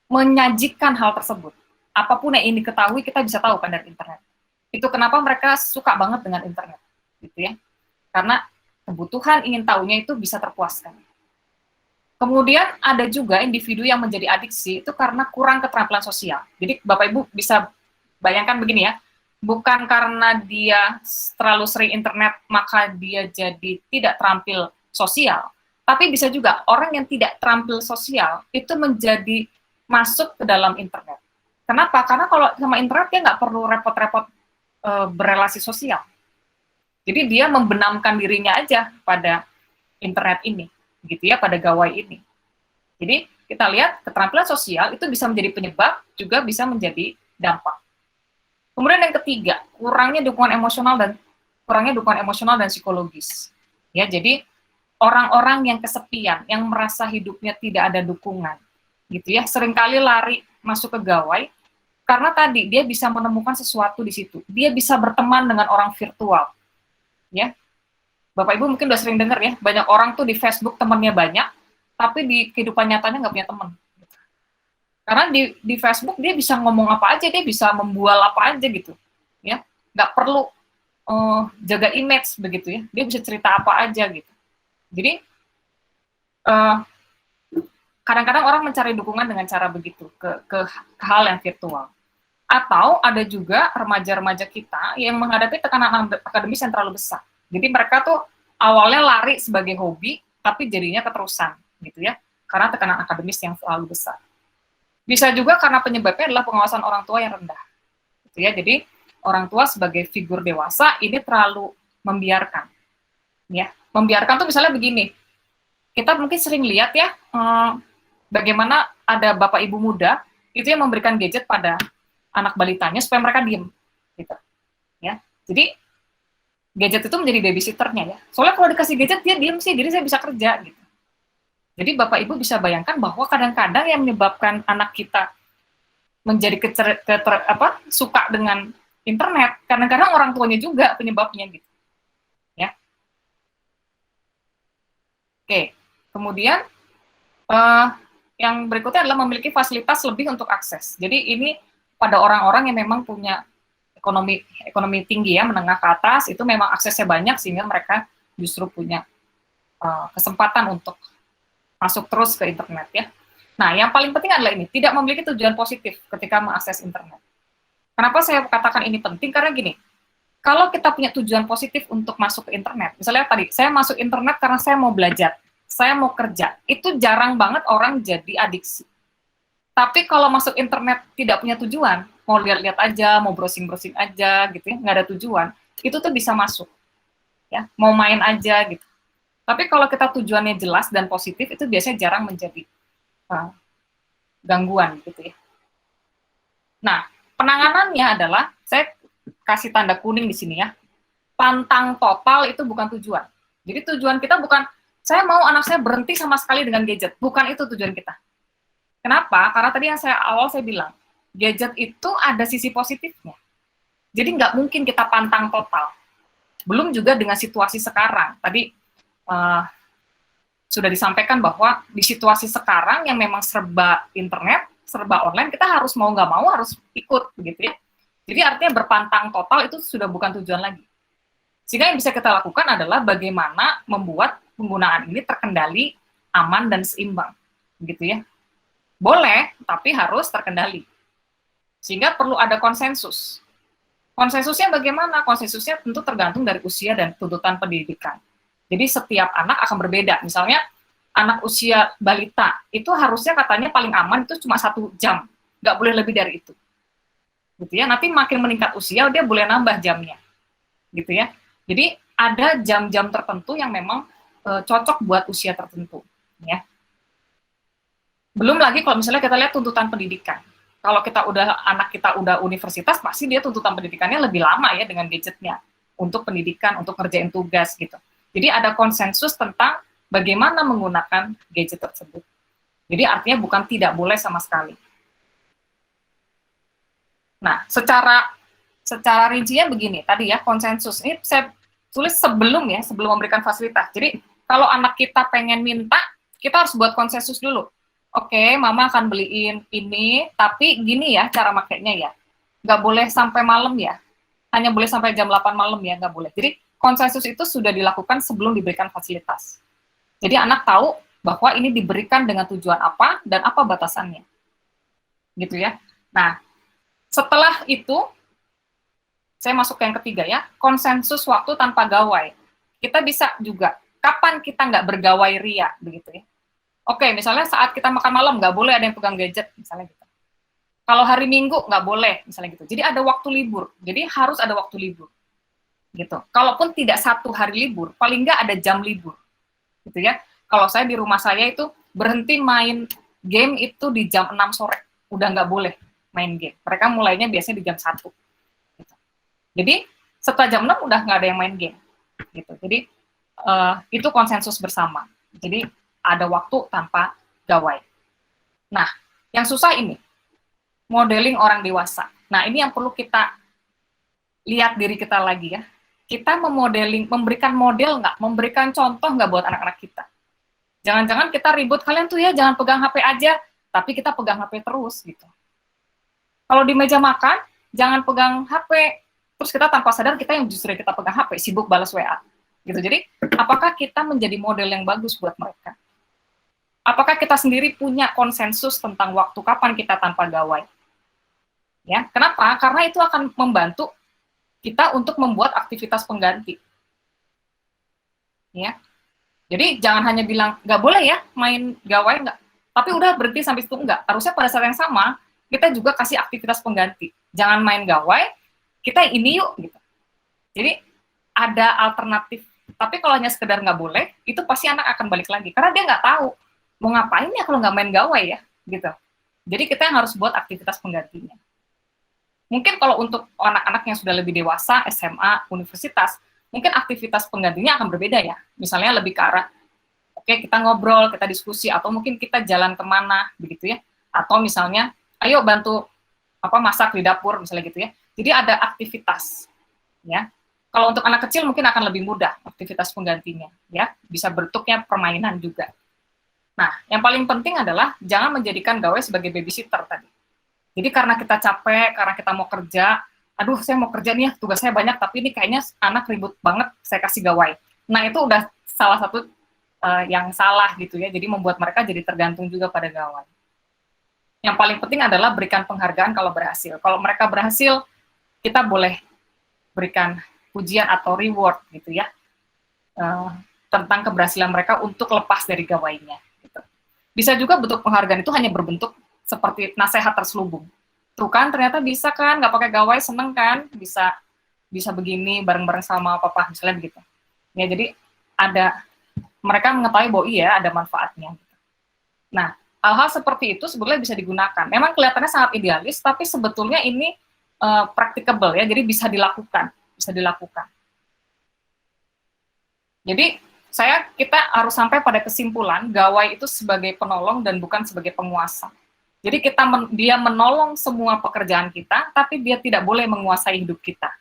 menyajikan hal tersebut. Apapun yang ingin diketahui, kita bisa tahu kan dari internet. Itu kenapa mereka suka banget dengan internet, gitu ya. Karena kebutuhan ingin tahunya itu bisa terpuaskan. Kemudian ada juga individu yang menjadi adiksi itu karena kurang keterampilan sosial. Jadi Bapak Ibu bisa bayangkan begini ya, bukan karena dia terlalu sering internet maka dia jadi tidak terampil sosial, tapi bisa juga orang yang tidak terampil sosial itu menjadi masuk ke dalam internet. Kenapa? Karena kalau sama internet dia nggak perlu repot-repot berelasi sosial. Jadi dia membenamkan dirinya aja pada internet ini, gitu ya, pada gawai ini. Jadi kita lihat keterampilan sosial itu bisa menjadi penyebab, juga bisa menjadi dampak. Kemudian yang ketiga, kurangnya dukungan emosional dan psikologis. Ya, jadi orang-orang yang kesepian, yang merasa hidupnya tidak ada dukungan, gitu ya, seringkali lari masuk ke gawai, karena tadi dia bisa menemukan sesuatu di situ. Dia bisa berteman dengan orang virtual, ya. Bapak Ibu mungkin udah sering dengar ya, banyak orang tuh di Facebook temannya banyak, tapi di kehidupan nyatanya nggak punya teman. Karena di Facebook dia bisa ngomong apa aja, dia bisa membual apa aja gitu, ya. Nggak perlu jaga image begitu ya, dia bisa cerita apa aja gitu. Jadi kadang-kadang orang mencari dukungan dengan cara begitu ke hal yang virtual. Atau ada juga remaja-remaja kita yang menghadapi tekanan akademis yang terlalu besar. Jadi mereka tuh awalnya lari sebagai hobi, tapi jadinya keterusan, gitu ya, karena tekanan akademis yang terlalu besar. Bisa juga karena penyebabnya adalah pengawasan orang tua yang rendah, gitu ya. Jadi orang tua sebagai figur dewasa ini terlalu membiarkan, ya. Membiarkan tuh misalnya begini, kita mungkin sering lihat ya, bagaimana ada bapak ibu muda itu yang memberikan gadget pada anak balitanya supaya mereka diem, gitu, ya. Jadi gadget itu menjadi babysitternya ya. Soalnya kalau dikasih gadget dia diem sih, jadi saya bisa kerja gitu. Jadi bapak ibu bisa bayangkan bahwa kadang-kadang yang menyebabkan anak kita menjadi suka dengan internet, kadang-kadang orang tuanya juga penyebabnya gitu. Ya. Oke, kemudian yang berikutnya adalah memiliki fasilitas lebih untuk akses. Jadi ini pada orang-orang yang memang punya ekonomi tinggi ya, menengah ke atas, itu memang aksesnya banyak sehingga mereka justru punya kesempatan untuk masuk terus ke internet ya. Nah, yang paling penting adalah ini, tidak memiliki tujuan positif ketika mengakses internet. Kenapa saya katakan ini penting? Karena gini, kalau kita punya tujuan positif untuk masuk ke internet, misalnya tadi, saya masuk internet karena saya mau belajar, saya mau kerja, itu jarang banget orang jadi adiksi. Tapi kalau masuk internet tidak punya tujuan, mau lihat-lihat aja, mau browsing-browsing aja, gitu ya, nggak ada tujuan, itu tuh bisa masuk, ya, mau main aja, gitu. Tapi kalau kita tujuannya jelas dan positif, itu biasanya jarang menjadi gangguan, gitu ya. Nah, penanganannya adalah, saya kasih tanda kuning di sini ya, pantang total itu bukan tujuan. Jadi tujuan kita bukan, saya mau anak saya berhenti sama sekali dengan gadget, bukan itu tujuan kita. Kenapa? Karena tadi yang saya bilang, gadget itu ada sisi positifnya. Jadi nggak mungkin kita pantang total. Belum juga dengan situasi sekarang. Tadi sudah disampaikan bahwa di situasi sekarang yang memang serba internet, serba online, kita harus mau nggak mau harus ikut, begitu ya. Jadi artinya berpantang total itu sudah bukan tujuan lagi. Sehingga yang bisa kita lakukan adalah bagaimana membuat penggunaan ini terkendali, aman, dan seimbang. Begitu ya. Boleh, tapi harus terkendali. Sehingga perlu ada konsensus. Konsensusnya bagaimana? Konsensusnya tentu tergantung dari usia dan tuntutan pendidikan. Jadi setiap anak akan berbeda. Misalnya, anak usia balita, itu harusnya katanya paling aman itu cuma 1 jam. Nggak boleh lebih dari itu. Gitu ya. Nanti makin meningkat usia, dia boleh nambah jamnya. Gitu ya. Jadi ada jam-jam tertentu yang memang cocok buat usia tertentu. Ya. Belum lagi kalau misalnya kita lihat tuntutan pendidikan. Kalau anak kita udah universitas, pasti dia tuntutan pendidikannya lebih lama ya dengan gadgetnya untuk pendidikan, untuk kerjain tugas gitu. Jadi ada konsensus tentang bagaimana menggunakan gadget tersebut. Jadi artinya bukan tidak boleh sama sekali. Nah, secara rincinya begini, tadi ya konsensus ini saya tulis sebelum memberikan fasilitas. Jadi kalau anak kita pengen minta, kita harus buat konsensus dulu. Oke, mama akan beliin ini, tapi gini ya cara makainya ya. Nggak boleh sampai malam ya. Hanya boleh sampai jam 8 malam ya, nggak boleh. Jadi konsensus itu sudah dilakukan sebelum diberikan fasilitas. Jadi anak tahu bahwa ini diberikan dengan tujuan apa dan apa batasannya. Gitu ya. Nah, setelah itu, saya masuk ke yang ketiga ya, konsensus waktu tanpa gawai. Kita bisa juga, kapan kita nggak bergawai ria, begitu ya. Oke, misalnya saat kita makan malam, nggak boleh ada yang pegang gadget, misalnya gitu. Kalau hari Minggu, nggak boleh, misalnya gitu. Jadi ada waktu libur, jadi harus ada waktu libur. Gitu. Kalaupun tidak 1 hari libur, paling nggak ada jam libur. Gitu ya. Kalau saya di rumah saya itu, berhenti main game itu di jam 6 sore. Udah nggak boleh main game. Mereka mulainya biasanya di jam 1. Gitu. Jadi, setelah jam 6 udah nggak ada yang main game. Gitu. Jadi, itu konsensus bersama. Jadi, ada waktu tanpa gawai. Nah, yang susah ini, modeling orang dewasa. Nah, ini yang perlu kita lihat diri kita lagi ya. Kita memberikan model nggak, memberikan contoh nggak buat anak-anak kita. Jangan-jangan kita ribut, kalian tuh ya jangan pegang HP aja, tapi kita pegang HP terus gitu. Kalau di meja makan, jangan pegang HP, terus kita tanpa sadar kita yang justru kita pegang HP, sibuk balas WA. Gitu. Jadi, apakah kita menjadi model yang bagus buat mereka? Apakah kita sendiri punya konsensus tentang waktu kapan kita tanpa gawai? Ya, kenapa? Karena itu akan membantu kita untuk membuat aktivitas pengganti. Ya, jadi jangan hanya bilang nggak boleh ya main gawai nggak, tapi udah berhenti sampai situ enggak. Harusnya pada saat yang sama kita juga kasih aktivitas pengganti. Jangan main gawai, kita ini yuk gitu. Jadi ada alternatif. Tapi kalau hanya sekedar nggak boleh, itu pasti anak akan balik lagi karena dia nggak tahu mau ngapain ya kalau nggak main gawai ya, gitu. Jadi kita yang harus buat aktivitas penggantinya. Mungkin kalau untuk anak-anak yang sudah lebih dewasa, SMA, universitas, mungkin aktivitas penggantinya akan berbeda ya. Misalnya lebih ke arah, oke kita ngobrol, kita diskusi, atau mungkin kita jalan kemana, begitu ya. Atau misalnya, ayo bantu masak di dapur, misalnya gitu ya. Jadi ada aktivitas, ya. Kalau untuk anak kecil mungkin akan lebih mudah aktivitas penggantinya, ya. Bisa bentuknya permainan juga. Nah, yang paling penting adalah jangan menjadikan gawai sebagai babysitter tadi. Jadi karena kita capek, karena kita mau kerja, aduh saya mau kerja nih, tugas saya banyak, tapi ini kayaknya anak ribut banget, saya kasih gawai. Nah, itu udah salah satu yang salah gitu ya, jadi membuat mereka jadi tergantung juga pada gawai. Yang paling penting adalah berikan penghargaan kalau berhasil. Kalau mereka berhasil, kita boleh berikan pujian atau reward gitu ya, tentang keberhasilan mereka untuk lepas dari gawainya. Bisa juga bentuk penghargaan itu hanya berbentuk seperti nasihat terselubung. Tuh kan, ternyata bisa kan, nggak pakai gawai, seneng kan, bisa begini bareng-bareng sama papa, misalnya begitu. Ya, jadi mereka mengetahui bahwa iya ada manfaatnya. Nah, hal-hal seperti itu sebetulnya bisa digunakan. Memang kelihatannya sangat idealis, tapi sebetulnya ini practicable ya, jadi bisa dilakukan. Jadi kita harus sampai pada kesimpulan gawai itu sebagai penolong dan bukan sebagai penguasa. Jadi dia menolong semua pekerjaan kita, tapi dia tidak boleh menguasai hidup kita.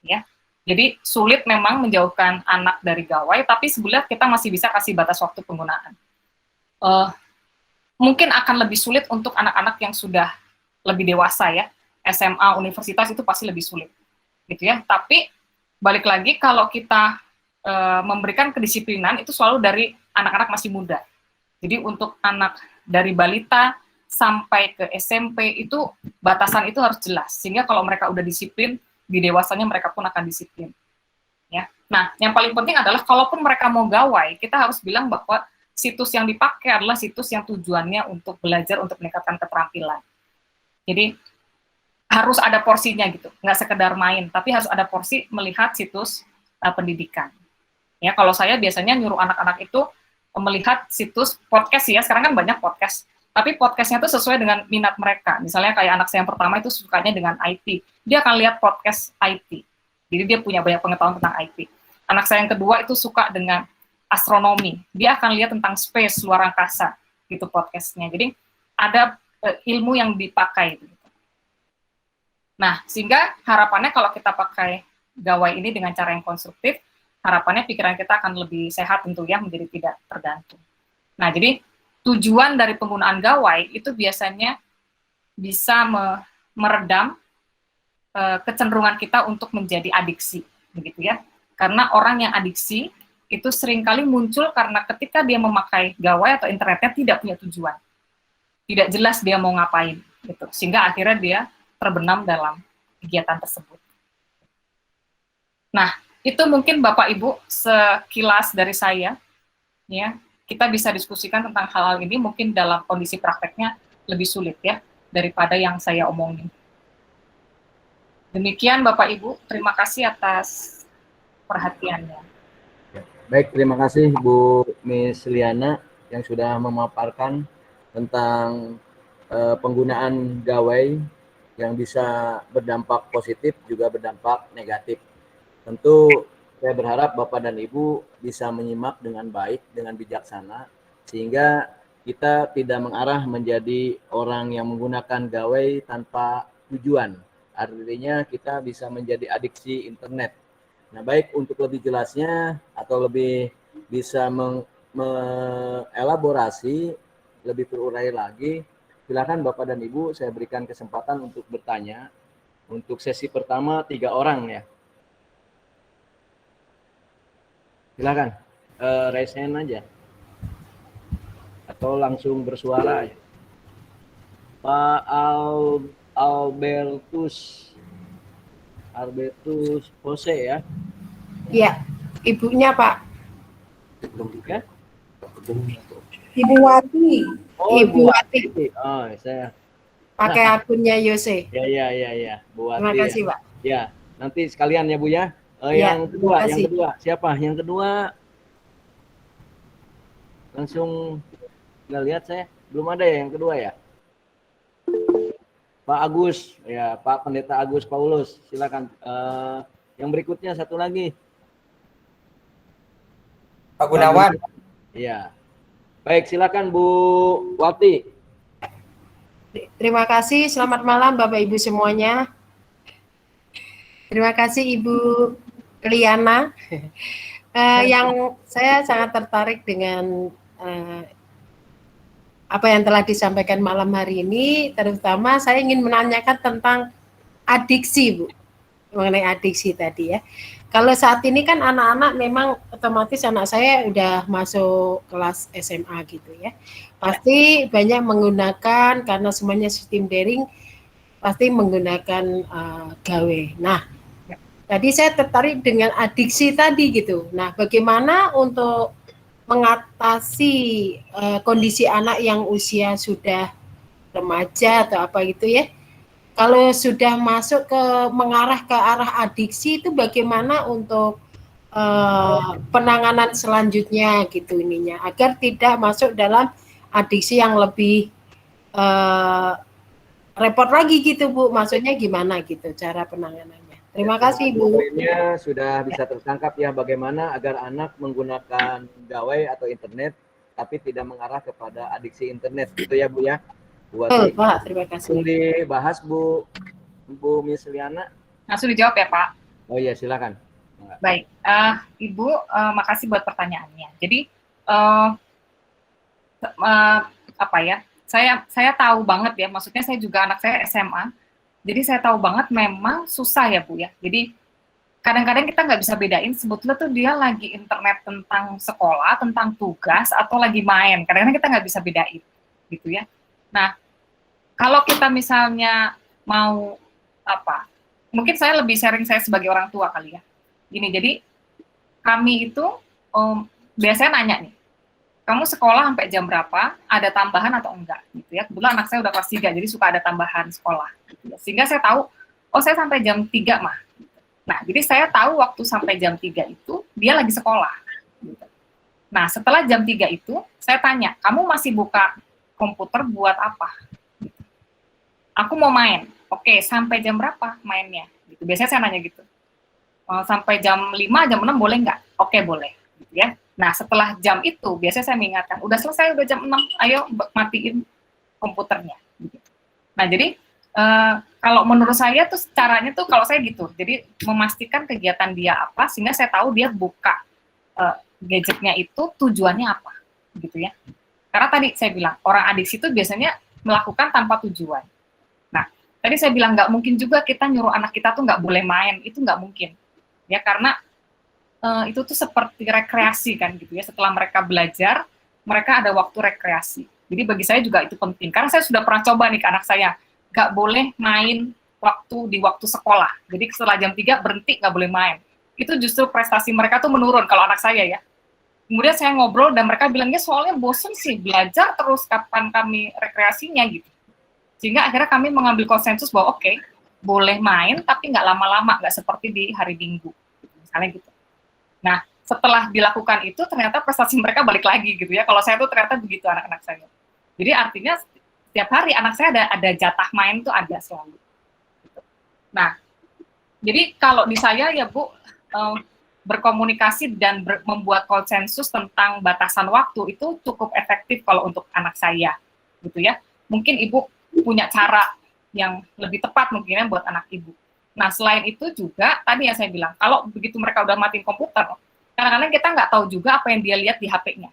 Ya, jadi sulit memang menjauhkan anak dari gawai, tapi sebenarnya kita masih bisa kasih batas waktu penggunaan. Mungkin akan lebih sulit untuk anak-anak yang sudah lebih dewasa ya, SMA, universitas itu pasti lebih sulit, gitu ya. Tapi balik lagi kalau kita memberikan kedisiplinan itu selalu dari anak-anak masih muda. Jadi untuk anak dari balita sampai ke SMP itu batasan itu harus jelas, sehingga kalau mereka udah disiplin, di dewasanya mereka pun akan disiplin. Ya. Nah, yang paling penting adalah kalaupun mereka mau gawai, kita harus bilang bahwa situs yang dipakai adalah situs yang tujuannya untuk belajar, untuk meningkatkan keterampilan. Jadi harus ada porsinya gitu, nggak sekedar main, tapi harus ada porsi melihat situs pendidikan. Ya, kalau saya biasanya nyuruh anak-anak itu melihat situs podcast ya, sekarang kan banyak podcast. Tapi podcastnya itu sesuai dengan minat mereka. Misalnya kayak anak saya yang pertama itu sukanya dengan IT. Dia akan lihat podcast IT. Jadi dia punya banyak pengetahuan tentang IT. Anak saya yang kedua itu suka dengan astronomi. Dia akan lihat tentang space, luar angkasa, gitu podcastnya. Jadi ada ilmu yang dipakai. Gitu. Nah, sehingga harapannya kalau kita pakai gawai ini dengan cara yang konstruktif, harapannya pikiran kita akan lebih sehat tentu ya, menjadi tidak tergantung. Nah, jadi tujuan dari penggunaan gawai itu biasanya bisa meredam kecenderungan kita untuk menjadi adiksi, begitu ya. Karena orang yang adiksi itu seringkali muncul karena ketika dia memakai gawai atau internetnya tidak punya tujuan, tidak jelas dia mau ngapain, gitu. Sehingga akhirnya dia terbenam dalam kegiatan tersebut. Nah, itu mungkin Bapak Ibu sekilas dari saya, ya. Kita bisa diskusikan tentang hal-hal ini mungkin dalam kondisi prakteknya lebih sulit ya daripada yang saya omongin. Demikian Bapak Ibu, terima kasih atas perhatiannya. Baik, terima kasih Bu Miss Liana yang sudah memaparkan tentang penggunaan gawai yang bisa berdampak positif juga berdampak negatif. Tentu saya berharap Bapak dan Ibu bisa menyimak dengan baik, dengan bijaksana, sehingga kita tidak mengarah menjadi orang yang menggunakan gawai tanpa tujuan. Artinya kita bisa menjadi adiksi internet. Nah, baik untuk lebih jelasnya atau lebih bisa mengelaborasi, lebih terurai lagi, silakan Bapak dan Ibu saya berikan kesempatan untuk bertanya. Untuk sesi pertama 3 orang ya. Silakan, raise hand aja. Atau langsung bersuara ya. Pak Albertus Jose ya. Iya, ibunya Pak. Ya? Ibu Wati. Oh, Ibu Wati. Oh, saya Pakai akunnya Yose. Ya. Bu Wati. Terima kasih, Pak. Ya, nanti sekalian ya Bu ya. Ya, Yang kedua, siapa? Yang kedua, langsung nggak lihat saya, belum ada ya yang kedua ya. Pak Agus, ya Pak Pendeta Agus Paulus, silakan. Yang berikutnya satu lagi. Pak Gunawan. Iya. Baik, silakan Bu Wati. Terima kasih, selamat malam Bapak Ibu semuanya. Terima kasih Ibu Liana. Yang saya sangat tertarik dengan apa yang telah disampaikan malam hari ini, terutama saya ingin menanyakan tentang adiksi, Bu, mengenai adiksi tadi ya. Kalau saat ini kan anak-anak memang otomatis anak saya udah masuk kelas SMA gitu ya. Pasti banyak menggunakan, karena semuanya sistem daring, pasti menggunakan gawe. Nah, tadi saya tertarik dengan adiksi tadi gitu. Nah, bagaimana untuk mengatasi kondisi anak yang usia sudah remaja atau apa gitu ya? Kalau sudah masuk ke mengarah ke arah adiksi itu bagaimana untuk penanganan selanjutnya gitu ininya agar tidak masuk dalam adiksi yang lebih repot lagi gitu Bu. Maksudnya gimana gitu cara penanganannya? Terima kasih Bu. Poinnya sudah bisa tertangkap ya, bagaimana agar anak menggunakan gawai atau internet tapi tidak mengarah kepada adiksi internet gitu ya Bu ya. Bu Oh, Wati. Pak, terima Langsung kasih. dibahas Bu Miss Liana. Langsung dijawab ya Pak. Oh iya, silakan. Baik, Ibu, makasih buat pertanyaannya. Jadi apa ya? Saya tahu banget ya. Maksudnya saya juga anak saya SMA. Jadi saya tahu banget memang susah ya Bu ya. Jadi kadang-kadang kita nggak bisa bedain sebetulnya tuh dia lagi internet tentang sekolah, tentang tugas, atau lagi main. Kadang-kadang kita nggak bisa bedain, gitu ya. Nah, kalau kita misalnya mau apa? Mungkin saya lebih sharing saya sebagai orang tua kali ya. Gini, jadi kami itu biasanya nanya nih, kamu sekolah sampai jam berapa? Ada tambahan atau enggak? Gitu ya. Kebetulan anak saya udah kelas 3, jadi suka ada tambahan sekolah. Gitu ya. Sehingga saya tahu, oh saya sampai jam 3 mah. Nah, jadi saya tahu waktu sampai jam 3 itu dia lagi sekolah. Gitu. Nah, setelah jam 3 itu, saya tanya, kamu masih buka komputer buat apa? Gitu. Aku mau main. Oke, sampai jam berapa mainnya? Gitu. Biasanya saya nanya gitu. Sampai jam 5, jam 6 boleh nggak? Oke, boleh. Gitu ya. Nah, setelah jam itu, biasanya saya mengingatkan, udah selesai, udah jam 6, ayo matiin komputernya. Gitu. Nah, jadi kalau menurut saya tuh caranya tuh kalau saya gitu, jadi memastikan kegiatan dia apa sehingga saya tahu dia buka gadgetnya itu tujuannya apa, gitu ya. Karena tadi saya bilang orang adiksi itu biasanya melakukan tanpa tujuan. Nah, tadi saya bilang nggak mungkin juga kita nyuruh anak kita tuh nggak boleh main, itu nggak mungkin, ya karena itu tuh seperti rekreasi kan gitu ya. Setelah mereka belajar, mereka ada waktu rekreasi. Jadi bagi saya juga itu penting. Karena saya sudah pernah coba nih ke anak saya, nggak boleh main di waktu sekolah. Jadi setelah jam 3 berhenti, nggak boleh main. Itu justru prestasi mereka tuh menurun kalau anak saya ya. Kemudian saya ngobrol dan mereka bilangnya soalnya bosen sih, belajar terus kapan kami rekreasinya gitu. Sehingga akhirnya kami mengambil konsensus bahwa oke, boleh main tapi nggak lama-lama, nggak seperti di hari Minggu. Misalnya gitu. Nah, setelah dilakukan itu ternyata prestasi mereka balik lagi gitu ya. Kalau saya tuh ternyata begitu anak-anak saya. Jadi artinya setiap hari anak saya ada jatah main tuh ada selalu. Nah, jadi kalau di saya ya Bu, berkomunikasi dan membuat konsensus tentang batasan waktu itu cukup efektif kalau untuk anak saya, gitu ya. Mungkin Ibu punya cara yang lebih tepat mungkinnya buat anak Ibu. Nah, selain itu juga tadi yang saya bilang, kalau begitu mereka udah matiin komputer, kadang-kadang kita nggak tahu juga apa yang dia lihat di HP-nya,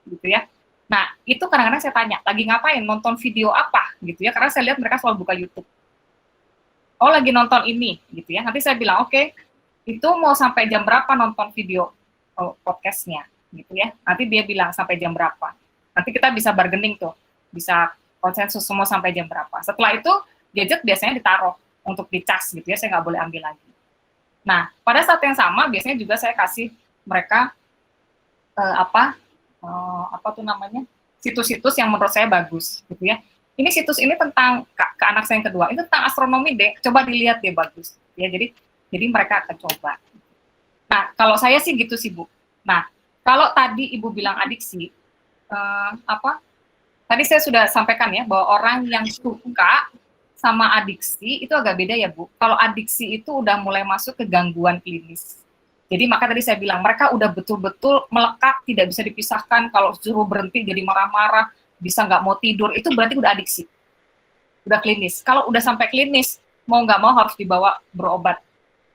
gitu ya. Nah, itu kadang-kadang saya tanya, lagi ngapain, nonton video apa, gitu ya, karena saya lihat mereka selalu buka YouTube. Oh, lagi nonton ini, gitu ya. Nanti saya bilang, oke, itu mau sampai jam berapa nonton video podcastnya, gitu ya. Nanti dia bilang sampai jam berapa. Nanti kita bisa bargaining tuh, bisa konsensus semua sampai jam berapa. Setelah itu, gadget biasanya ditaruh untuk dicas, gitu ya, saya nggak boleh ambil lagi. Nah, pada saat yang sama, biasanya juga saya kasih mereka apa tuh namanya, situs-situs yang menurut saya bagus, gitu ya. Ini situs ini tentang ke anak saya yang kedua, ini tentang astronomi deh, coba dilihat deh bagus, ya. Jadi mereka akan coba. Nah, kalau saya sih gitu sih Bu. Nah, kalau tadi Ibu bilang adiksi, tadi saya sudah sampaikan ya bahwa orang yang suka sama adiksi itu agak beda ya Bu. Kalau adiksi itu udah mulai masuk ke gangguan klinis. Jadi maka tadi saya bilang mereka udah betul-betul melekat, tidak bisa dipisahkan. Kalau suruh berhenti jadi marah-marah, bisa nggak mau tidur, itu berarti udah adiksi, udah klinis. Kalau udah sampai klinis, mau nggak mau harus dibawa berobat,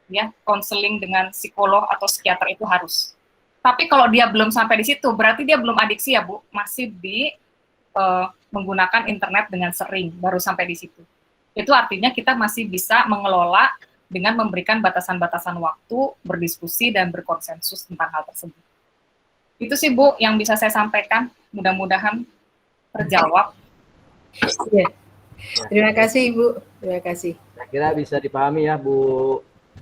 ya, konseling dengan psikolog atau psikiater itu harus. Tapi kalau dia belum sampai di situ, berarti dia belum adiksi ya Bu, masih menggunakan internet dengan sering, baru sampai di situ. Itu artinya kita masih bisa mengelola dengan memberikan batasan-batasan waktu, berdiskusi, dan berkonsensus tentang hal tersebut. Itu sih Bu yang bisa saya sampaikan, mudah-mudahan terjawab. Ya. Terima kasih Ibu, terima kasih. Saya kira bisa dipahami ya Bu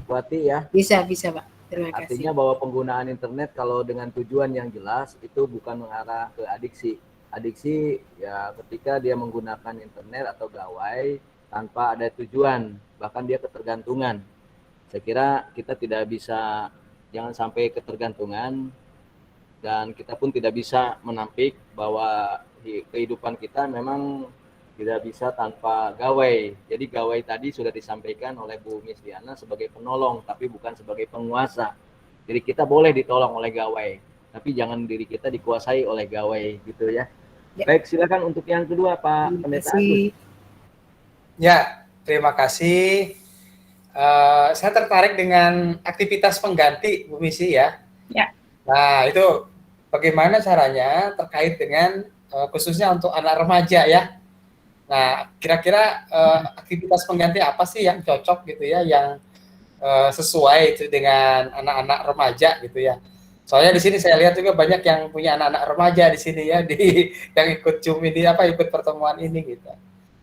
Wati ya. Bisa Pak, terima kasih. Artinya bahwa penggunaan internet kalau dengan tujuan yang jelas itu bukan mengarah ke adiksi. Adiksi ya ketika dia menggunakan internet atau gawai tanpa ada tujuan, bahkan dia ketergantungan. Saya kira kita tidak bisa, jangan sampai ketergantungan, dan kita pun tidak bisa menampik bahwa di kehidupan kita memang tidak bisa tanpa gawai. Jadi gawai tadi sudah disampaikan oleh Bu Miss Diana sebagai penolong, tapi bukan sebagai penguasa. Jadi kita boleh ditolong oleh gawai, tapi jangan diri kita dikuasai oleh gawai gitu ya. Baik, silakan untuk yang kedua Pak Terima Pendeta kasih. Agus. Ya, terima kasih. Saya tertarik dengan aktivitas pengganti, Bu Misi ya. Ya. Nah, itu bagaimana caranya terkait dengan khususnya untuk anak remaja ya. Nah, kira-kira aktivitas pengganti apa sih yang cocok gitu ya, yang sesuai itu dengan anak-anak remaja gitu ya. Soalnya di sini saya lihat juga banyak yang punya anak-anak remaja di sini ya, yang ikut Zoom ini ikut pertemuan ini gitu.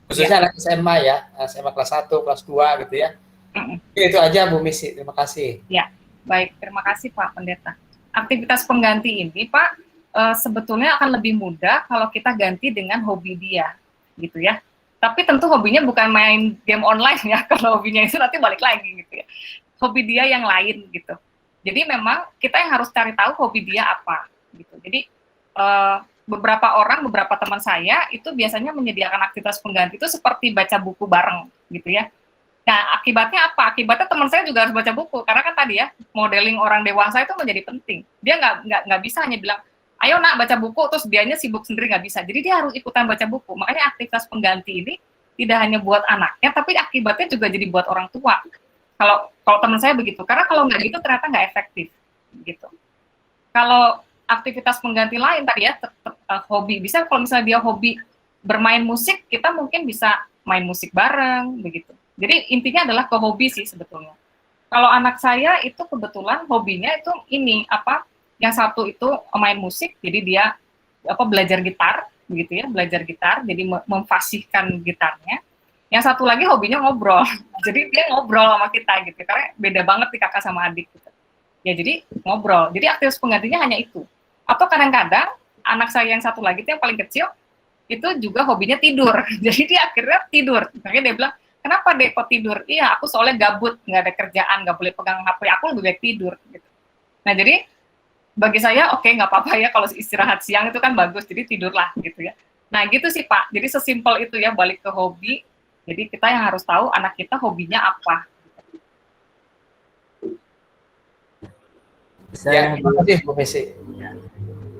Khususnya anak SMA ya, SMA kelas 1, kelas 2 gitu ya. Itu aja Bu Misi, terima kasih. Ya, baik, terima kasih Pak Pendeta. Aktivitas pengganti ini Pak sebetulnya akan lebih mudah kalau kita ganti dengan hobi dia, gitu ya. Tapi tentu hobinya bukan main game online ya, kalau hobinya itu nanti balik lagi gitu ya. Hobi dia yang lain gitu. Jadi memang kita yang harus cari tahu hobi dia apa gitu. Jadi beberapa teman saya itu biasanya menyediakan aktivitas pengganti itu seperti baca buku bareng gitu ya. Nah, akibatnya apa? Akibatnya teman saya juga harus baca buku karena kan tadi ya modeling orang dewasa itu menjadi penting. Dia nggak bisa hanya bilang, ayo nak baca buku terus dianya sibuk sendiri, nggak bisa. Jadi dia harus ikutan baca buku. Makanya aktivitas pengganti ini tidak hanya buat anaknya, tapi akibatnya juga jadi buat orang tua. Kalau teman saya begitu, karena kalau nggak gitu ternyata nggak efektif gitu. Kalau aktivitas pengganti lain tadi ya hobi, bisa kalau misalnya dia hobi bermain musik, kita mungkin bisa main musik bareng begitu. Jadi intinya adalah ke hobi sih sebetulnya. Kalau anak saya itu kebetulan hobinya itu ini yang satu itu main musik, jadi dia belajar gitar begitu ya, belajar gitar, jadi memfasihkan gitarnya. Yang satu lagi hobinya ngobrol, jadi dia ngobrol sama kita gitu, karena beda banget nih kakak sama adik gitu. Ya jadi ngobrol, jadi aktivitas penggantinya hanya itu. Atau kadang-kadang anak saya yang satu lagi itu yang paling kecil, itu juga hobinya tidur, jadi dia akhirnya tidur. Makanya dia bilang, kenapa deh kok tidur? Iya, aku soalnya gabut, nggak ada kerjaan, nggak boleh pegang HP, aku lebih baik tidur. Gitu. Nah jadi bagi saya oke, nggak apa-apa ya kalau istirahat siang itu kan bagus, jadi tidurlah gitu ya. Nah gitu sih Pak, jadi sesimpel itu ya, balik ke hobi. Jadi kita yang harus tahu anak kita hobinya apa. Ya, terima kasih Bu Misi. Ya.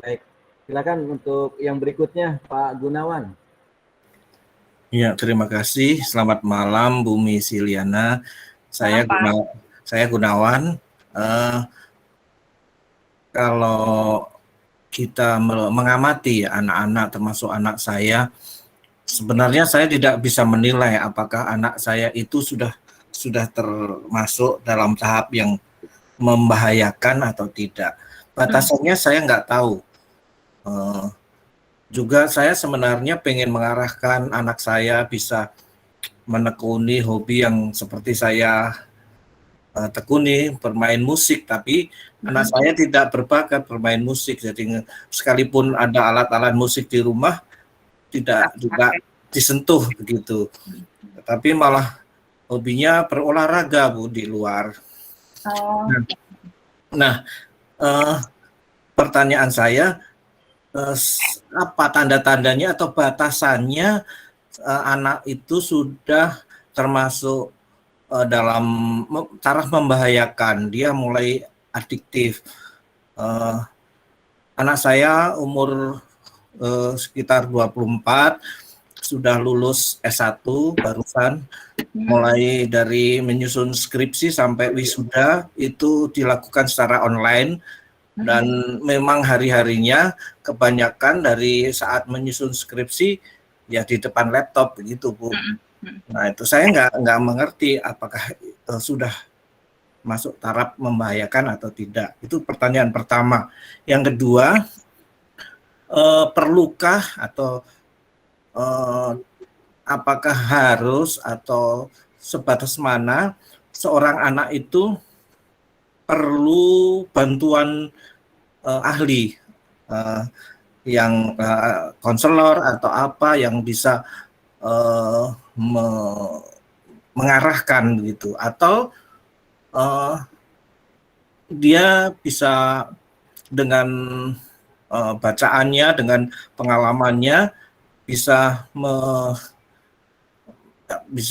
Baik, silakan untuk yang berikutnya Pak Gunawan. Ya, terima kasih. Selamat malam Bu Misi Liana. Saya Gunawan. Kalau kita mengamati anak-anak termasuk anak saya, sebenarnya saya tidak bisa menilai apakah anak saya itu sudah termasuk dalam tahap yang membahayakan atau tidak. Batasannya saya nggak tahu. Juga saya sebenarnya pengen mengarahkan anak saya bisa menekuni hobi yang seperti saya tekuni, bermain musik, tapi anak saya tidak berbakat bermain musik, jadi sekalipun ada alat-alat musik di rumah tidak juga disentuh begitu, tapi malah hobinya berolahraga Bu di luar. Nah, pertanyaan saya, apa tanda-tandanya atau batasannya anak itu sudah termasuk dalam taraf membahayakan, dia mulai adiktif. Anak saya umur sekitar 24, sudah lulus S1 barusan, mulai dari menyusun skripsi sampai wisuda itu dilakukan secara online, dan memang hari-harinya kebanyakan dari saat menyusun skripsi ya di depan laptop begitu Bu. Nah itu saya nggak mengerti apakah sudah masuk taraf membahayakan atau tidak. Itu pertanyaan pertama. Yang kedua, perlukah atau apakah harus atau sebatas mana seorang anak itu perlu bantuan ahli yang konselor atau apa yang bisa mengarahkan begitu, atau dia bisa dengan bacaannya, dengan pengalamannya bisa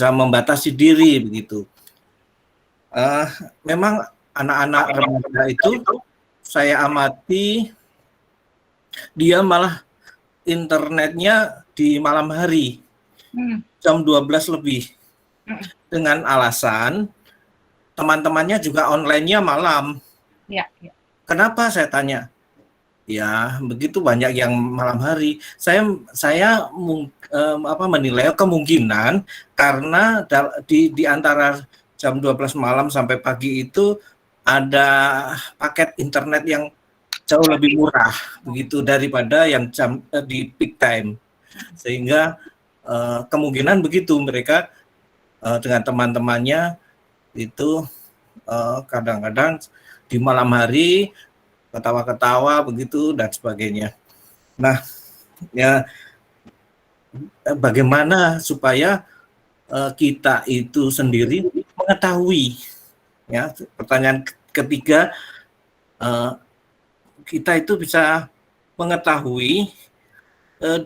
membatasi diri begitu. Memang anak-anak remaja itu saya amati dia malah internetnya di malam hari, jam 12 lebih. Dengan alasan teman-temannya juga online-nya malam. Ya, ya. Kenapa saya tanya? Ya, begitu banyak yang malam hari. Saya menilai kemungkinan karena di antara jam 12 malam sampai pagi itu ada paket internet yang jauh lebih murah begitu daripada yang jam di peak time. Sehingga kemungkinan begitu mereka dengan teman-temannya itu kadang-kadang di malam hari ketawa-ketawa begitu dan sebagainya. Nah, ya bagaimana supaya kita itu sendiri mengetahui, ya, pertanyaan ketiga, kita itu bisa mengetahui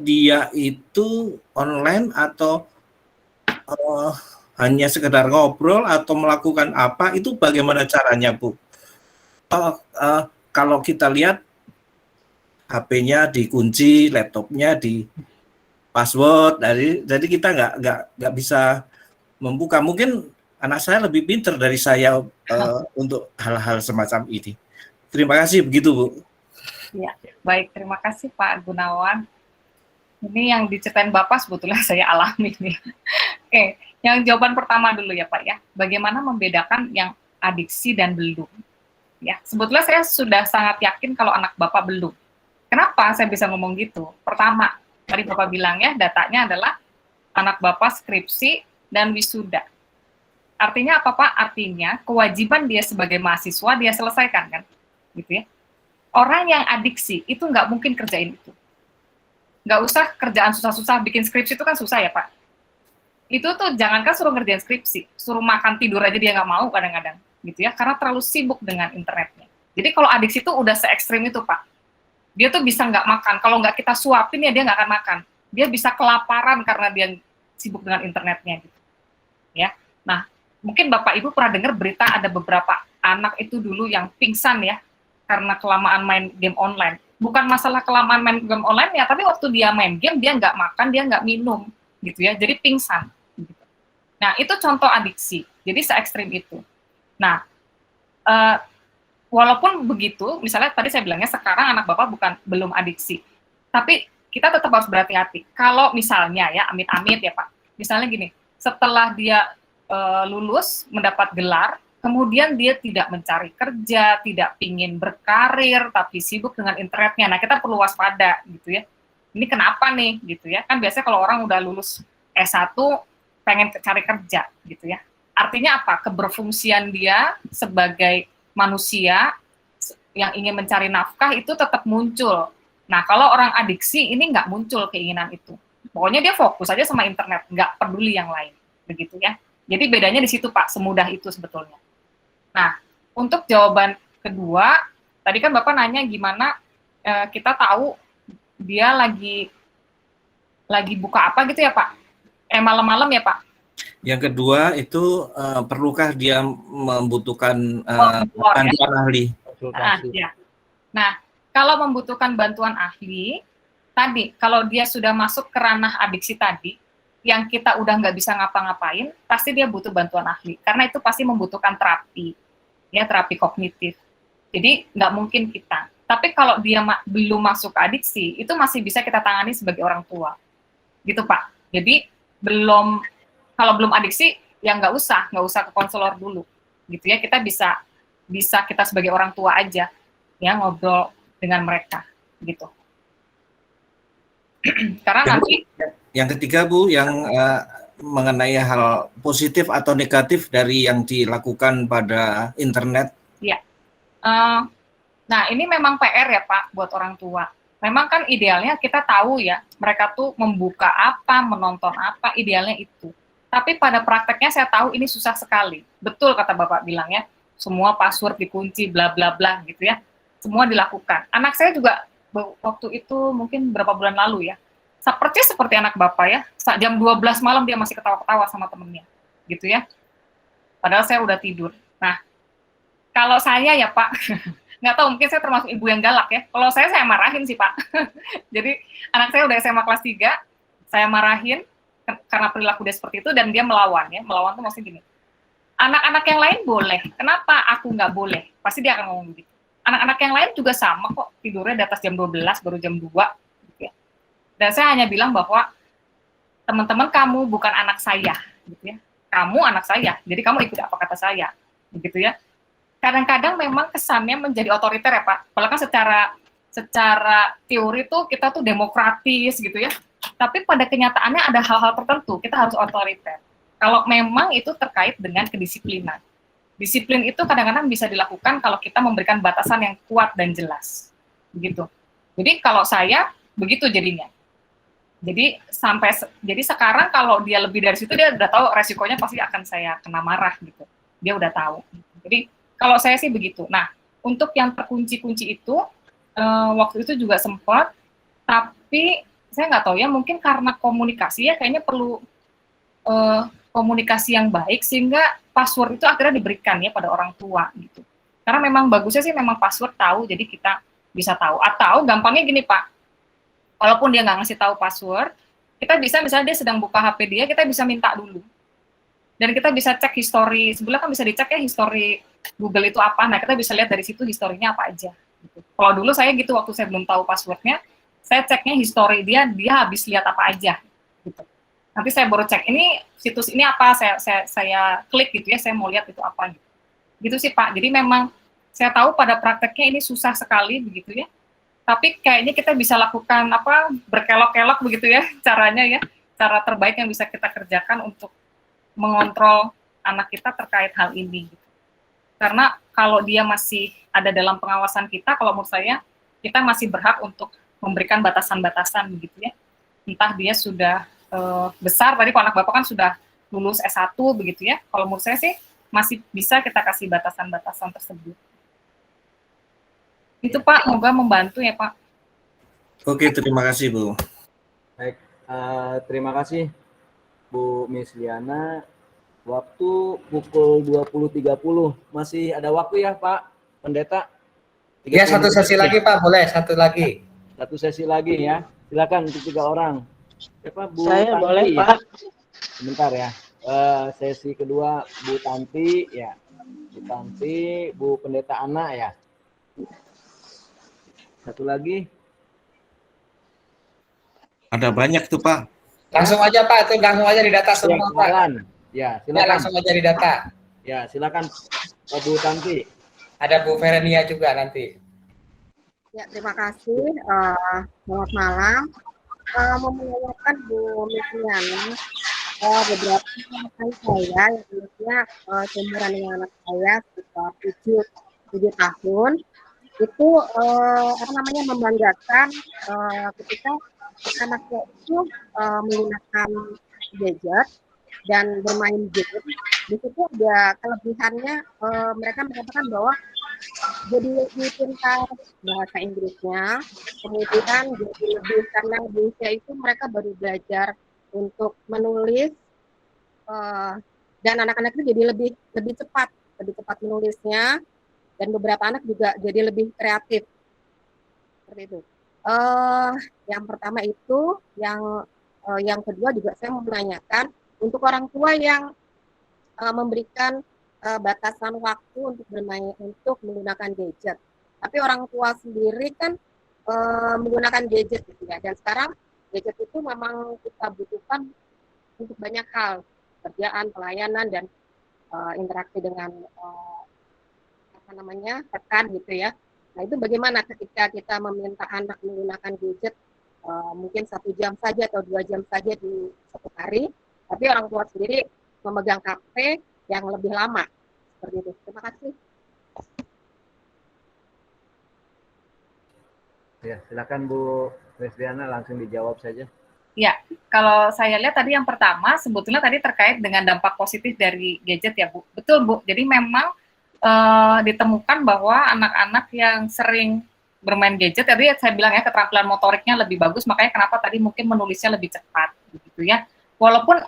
dia itu online atau hanya sekedar ngobrol atau melakukan apa, itu bagaimana caranya, Bu? Kalau kita lihat HP-nya dikunci, laptopnya di password, jadi kita nggak bisa membuka. Mungkin anak saya lebih pintar dari saya untuk hal-hal semacam ini. Terima kasih, begitu, Bu. Ya, baik, terima kasih Pak Gunawan. Ini yang diceritain Bapak sebetulnya saya alami nih. Oke, yang jawaban pertama dulu ya Pak ya. Bagaimana membedakan yang adiksi dan belum? Ya, sebetulnya saya sudah sangat yakin kalau anak Bapak belum. Kenapa saya bisa ngomong gitu? Pertama, tadi Bapak bilang ya, datanya adalah anak Bapak skripsi dan wisuda. Artinya apa Pak? Artinya kewajiban dia sebagai mahasiswa dia selesaikan kan? Gitu ya. Orang yang adiksi itu nggak mungkin kerjain itu. Nggak usah kerjaan susah-susah, bikin skripsi itu kan susah ya Pak. Itu tuh jangankan suruh ngerjain skripsi, suruh makan tidur aja dia nggak mau kadang-kadang. Gitu ya, karena terlalu sibuk dengan internetnya. Jadi kalau adiksi itu udah se-ekstrim itu Pak. Dia tuh bisa nggak makan, kalau nggak kita suapin ya dia nggak akan makan. Dia bisa kelaparan karena dia sibuk dengan internetnya gitu. Ya, nah mungkin Bapak Ibu pernah dengar berita ada beberapa anak itu dulu yang pingsan ya karena kelamaan main game online. Bukan masalah kelamaan main game online ya, tapi waktu dia main game dia nggak makan, dia nggak minum gitu ya, jadi pingsan. Gitu. Nah itu contoh adiksi, jadi se-ekstrim itu. Nah, walaupun begitu, misalnya tadi saya bilangnya sekarang anak Bapak belum adiksi, tapi kita tetap harus berhati-hati. Kalau misalnya ya, amit-amit ya Pak, misalnya gini, setelah dia lulus, mendapat gelar, kemudian dia tidak mencari kerja, tidak ingin berkarir, tapi sibuk dengan internetnya, nah kita perlu waspada gitu ya. Ini kenapa nih gitu ya, kan biasanya kalau orang udah lulus S1, pengen cari kerja gitu ya. Artinya apa? Keberfungsian dia sebagai manusia yang ingin mencari nafkah itu tetap muncul. Nah, kalau orang adiksi ini nggak muncul keinginan itu. Pokoknya dia fokus aja sama internet, nggak peduli yang lain. Begitu ya. Jadi bedanya di situ Pak, semudah itu sebetulnya. Nah, untuk jawaban kedua, tadi kan Bapak nanya gimana kita tahu dia lagi buka apa gitu ya Pak? Malam-malam ya Pak? Yang kedua itu perlukah dia membutuhkan bantuan ahli? Ya. Nah, kalau membutuhkan bantuan ahli, tadi kalau dia sudah masuk ke ranah adiksi tadi, yang kita udah nggak bisa ngapa-ngapain, pasti dia butuh bantuan ahli, karena itu pasti membutuhkan terapi, ya terapi kognitif. Jadi nggak mungkin kita. Tapi kalau dia belum masuk ke adiksi, itu masih bisa kita tangani sebagai orang tua, gitu Pak. Jadi kalau belum adiksi, ya nggak usah ke konselor dulu, gitu ya. Kita bisa kita sebagai orang tua aja, ya ngobrol dengan mereka, gitu. Karena nanti yang ketiga Bu, yang mengenai hal positif atau negatif dari yang dilakukan pada internet. Iya. Nah ini memang PR ya Pak buat orang tua. Memang kan idealnya kita tahu ya mereka tuh membuka apa, menonton apa, idealnya itu. Tapi pada prakteknya saya tahu ini susah sekali. Betul kata Bapak bilang ya, semua password dikunci, bla bla bla gitu ya. Semua dilakukan. Anak saya juga waktu itu mungkin berapa bulan lalu ya, seperti anak Bapak ya, jam 12 malam dia masih ketawa-ketawa sama temennya, gitu ya. Padahal saya udah tidur. Nah, kalau saya ya Pak, nggak tahu, mungkin saya termasuk ibu yang galak ya. Kalau saya marahin sih Pak. Jadi anak saya udah SMA kelas 3, saya marahin karena perilaku dia seperti itu dan dia melawan ya. Melawan tuh maksudnya gini, anak-anak yang lain boleh, kenapa aku nggak boleh? Pasti dia akan ngomong gitu. Anak-anak yang lain juga sama kok, tidurnya di atas jam 12, baru jam 2. Gitu ya. Dan saya hanya bilang bahwa, teman-teman kamu bukan anak saya. Gitu ya. Kamu anak saya, jadi kamu ikut apa kata saya. Begitu ya. Kadang-kadang memang kesannya menjadi otoriter ya Pak. Padahal kan secara teori tuh kita tuh demokratis gitu ya. Tapi pada kenyataannya ada hal-hal tertentu, kita harus otoriter. Kalau memang itu terkait dengan kedisiplinan. Disiplin itu kadang-kadang bisa dilakukan kalau kita memberikan batasan yang kuat dan jelas. Begitu. Jadi kalau saya begitu jadinya. Jadi jadi sekarang kalau dia lebih dari situ dia udah tahu resikonya pasti akan saya kena marah gitu. Dia udah tahu. Jadi kalau saya sih begitu. Nah, untuk yang terkunci-kunci itu waktu itu juga sempat, tapi saya nggak tahu ya, mungkin karena komunikasi ya kayaknya perlu komunikasi yang baik sehingga password itu akhirnya diberikan ya pada orang tua gitu. Karena memang bagusnya sih memang password tahu, jadi kita bisa tahu. Atau gampangnya gini Pak, walaupun dia nggak ngasih tahu password, kita bisa misalnya dia sedang buka HP dia, kita bisa minta dulu. Dan kita bisa cek history, sebelah kan bisa dicek ya history Google itu apa, nah kita bisa lihat dari situ historinya apa aja. Gitu. Kalau dulu saya gitu, waktu saya belum tahu passwordnya, saya ceknya history dia habis lihat apa aja. Gitu. Nanti saya baru cek, ini situs ini apa, saya klik gitu ya, saya mau lihat itu apa. Gitu sih Pak, jadi memang saya tahu pada prakteknya ini susah sekali begitu ya, tapi kayaknya kita bisa lakukan berkelok-kelok begitu ya caranya ya, cara terbaik yang bisa kita kerjakan untuk mengontrol anak kita terkait hal ini. Gitu. Karena kalau dia masih ada dalam pengawasan kita, kalau menurut saya, kita masih berhak untuk memberikan batasan-batasan begitu ya. Entah dia sudah besar, tadi kalau anak Bapak kan sudah lulus S1 begitu ya, kalau menurut saya sih masih bisa kita kasih batasan-batasan tersebut. Itu Pak, semoga membantu ya Pak. Oke, terima kasih Bu. Baik, terima kasih Bu Miss Liana. Waktu pukul 20.30. Masih ada waktu ya Pak Pendeta? Ya, satu sesi lagi Pak, boleh satu lagi. Satu sesi lagi ya. Silakan untuk 3 orang. Siapa Bu Saya Tanti, boleh ya? Pak. Sebentar ya. Sesi kedua Bu Tanti ya. Bu Tanti, Bu Pendeta Ana ya. Satu lagi. Ada banyak tuh Pak. Langsung aja Pak, itu langsung aja didata semua Pak. Ya, Ya, silakan. langsung aja didata. Ya, silakan Bu Tanti. Ada Bu Verenia juga nanti. Ya, terima kasih. Selamat malam. Mau menanyakan Bu Misliana, beberapa anak saya yang umurnya seumuran dengan anak saya sekitar 7 tahun itu membanggakan ketika anaknya itu menggunakan gadget dan bermain game. Di situ ada kelebihannya, mereka mengatakan bahwa jadi lebih pintar bahasa Inggrisnya, kemudian jadi lebih, karena di usia itu mereka baru belajar untuk menulis, dan anak-anak itu jadi lebih cepat menulisnya, dan beberapa anak juga jadi lebih kreatif seperti itu. Yang pertama itu, yang kedua juga saya mau menanyakan untuk orang tua yang memberikan batasan waktu untuk bermain, untuk menggunakan gadget. Tapi orang tua sendiri kan menggunakan gadget gitu ya. Dan sekarang gadget itu memang kita butuhkan untuk banyak hal, kerjaan, pelayanan, dan interaksi dengan rekan gitu ya. Nah itu bagaimana ketika kita meminta anak menggunakan gadget mungkin 1 jam saja atau 2 jam saja di satu hari, tapi orang tua sendiri memegang HP yang lebih lama seperti itu. Terima kasih. Ya, silakan Bu Christiana langsung dijawab saja. Ya, kalau saya lihat tadi yang pertama sebetulnya tadi terkait dengan dampak positif dari gadget ya Bu. Betul Bu. Jadi memang ditemukan bahwa anak-anak yang sering bermain gadget, tadi saya bilang ya keterampilan motoriknya lebih bagus, makanya kenapa tadi mungkin menulisnya lebih cepat gitu ya. Walaupun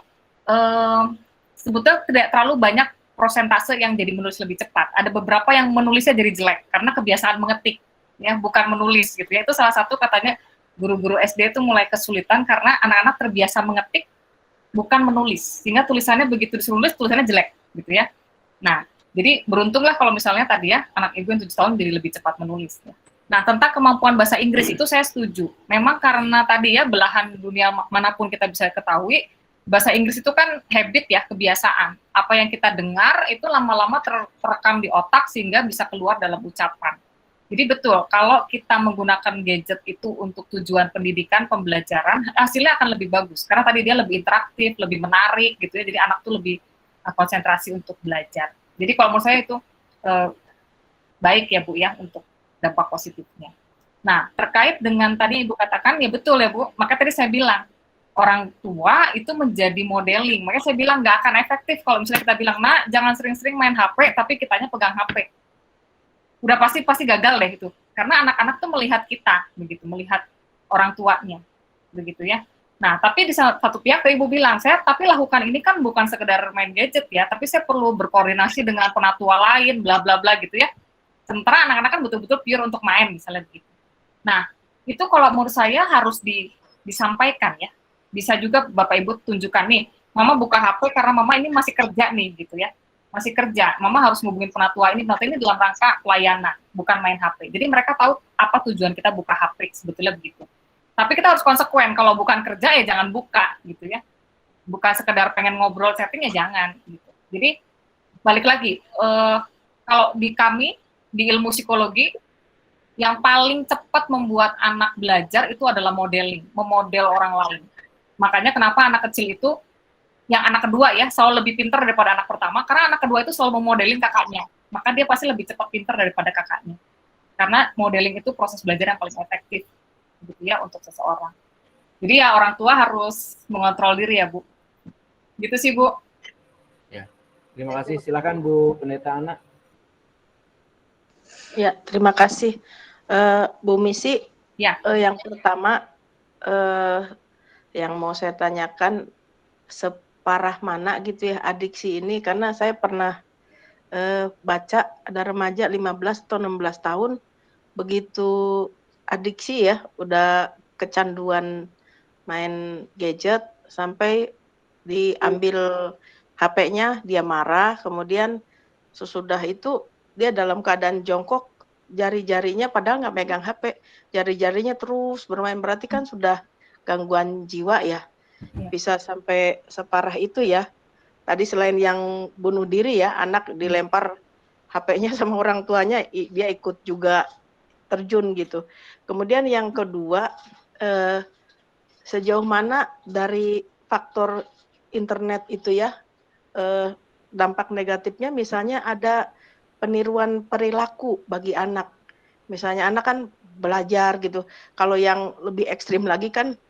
sebetulnya tidak terlalu banyak prosentase yang jadi menulis lebih cepat. Ada beberapa yang menulisnya jadi jelek karena kebiasaan mengetik, ya bukan menulis gitu ya. Itu salah satu katanya guru-guru SD itu mulai kesulitan karena anak-anak terbiasa mengetik bukan menulis, sehingga tulisannya begitu ditulis tulisannya jelek gitu ya. Nah, jadi beruntunglah kalau misalnya tadi ya anak ibu yang 7 tahun jadi lebih cepat menulis. Ya. Nah, tentang kemampuan bahasa Inggris itu saya setuju. Memang karena tadi ya belahan dunia manapun kita bisa ketahui, bahasa Inggris itu kan habit ya, kebiasaan. Apa yang kita dengar itu lama-lama terekam di otak sehingga bisa keluar dalam ucapan. Jadi betul, kalau kita menggunakan gadget itu untuk tujuan pendidikan, pembelajaran, hasilnya akan lebih bagus. Karena tadi dia lebih interaktif, lebih menarik gitu ya, jadi anak tuh lebih konsentrasi untuk belajar. Jadi kalau menurut saya itu baik ya Bu ya, untuk dampak positifnya. Nah, terkait dengan tadi Ibu katakan, ya betul ya Bu, maka tadi saya bilang, orang tua itu menjadi modeling. Makanya saya bilang nggak akan efektif kalau misalnya kita bilang, nah jangan sering-sering main HP, tapi kitanya pegang HP. Udah pasti gagal deh itu. Karena anak-anak tuh melihat kita, begitu, melihat orang tuanya, begitu ya. Nah, tapi di satu pihak Ibu bilang, saya tapi lakukan ini kan bukan sekedar main gadget ya, tapi saya perlu berkoordinasi dengan penatua lain, bla bla bla gitu ya. Sementara anak-anak kan betul-betul pure untuk main, misalnya begitu. Nah, itu kalau menurut saya harus disampaikan ya. Bisa juga Bapak Ibu tunjukkan nih, Mama buka HP karena Mama ini masih kerja nih, gitu ya. Masih kerja, Mama harus ngubungin penatua ini dalam rangka pelayanan, bukan main HP. Jadi mereka tahu apa tujuan kita buka HP, sebetulnya begitu. Tapi kita harus konsekuen, kalau bukan kerja ya jangan buka, gitu ya. Bukan sekedar pengen ngobrol, chatting ya jangan, gitu. Jadi, balik lagi, kalau di kami, di ilmu psikologi, yang paling cepat membuat anak belajar itu adalah modeling, memodel orang lain. Makanya kenapa anak kecil itu, yang anak kedua ya, selalu lebih pintar daripada anak pertama, karena anak kedua itu selalu memodelin kakaknya. Maka dia pasti lebih cepat pintar daripada kakaknya. Karena modeling itu proses belajar yang paling efektif, gitu ya, untuk seseorang. Jadi ya orang tua harus mengontrol diri ya, Bu. Gitu sih, Bu. Ya, terima kasih. Silakan Bu Pendeta Ana. Ya, terima kasih Bu Misi. Ya. Yang pertama yang mau saya tanyakan, separah mana gitu ya adiksi ini, karena saya pernah baca ada remaja 15 atau 16 tahun begitu adiksi ya, udah kecanduan main gadget sampai diambil HP-nya, dia marah, kemudian sesudah itu dia dalam keadaan jongkok, jari-jarinya padahal nggak megang HP, jari-jarinya terus bermain, berarti kan sudah gangguan jiwa ya, bisa sampai separah itu ya. Tadi selain yang bunuh diri ya, anak dilempar HP-nya sama orang tuanya, dia ikut juga terjun gitu. Kemudian yang kedua, sejauh mana dari faktor internet itu ya, dampak negatifnya misalnya ada peniruan perilaku bagi anak. Misalnya anak kan belajar gitu. Kalau yang lebih ekstrim lagi kan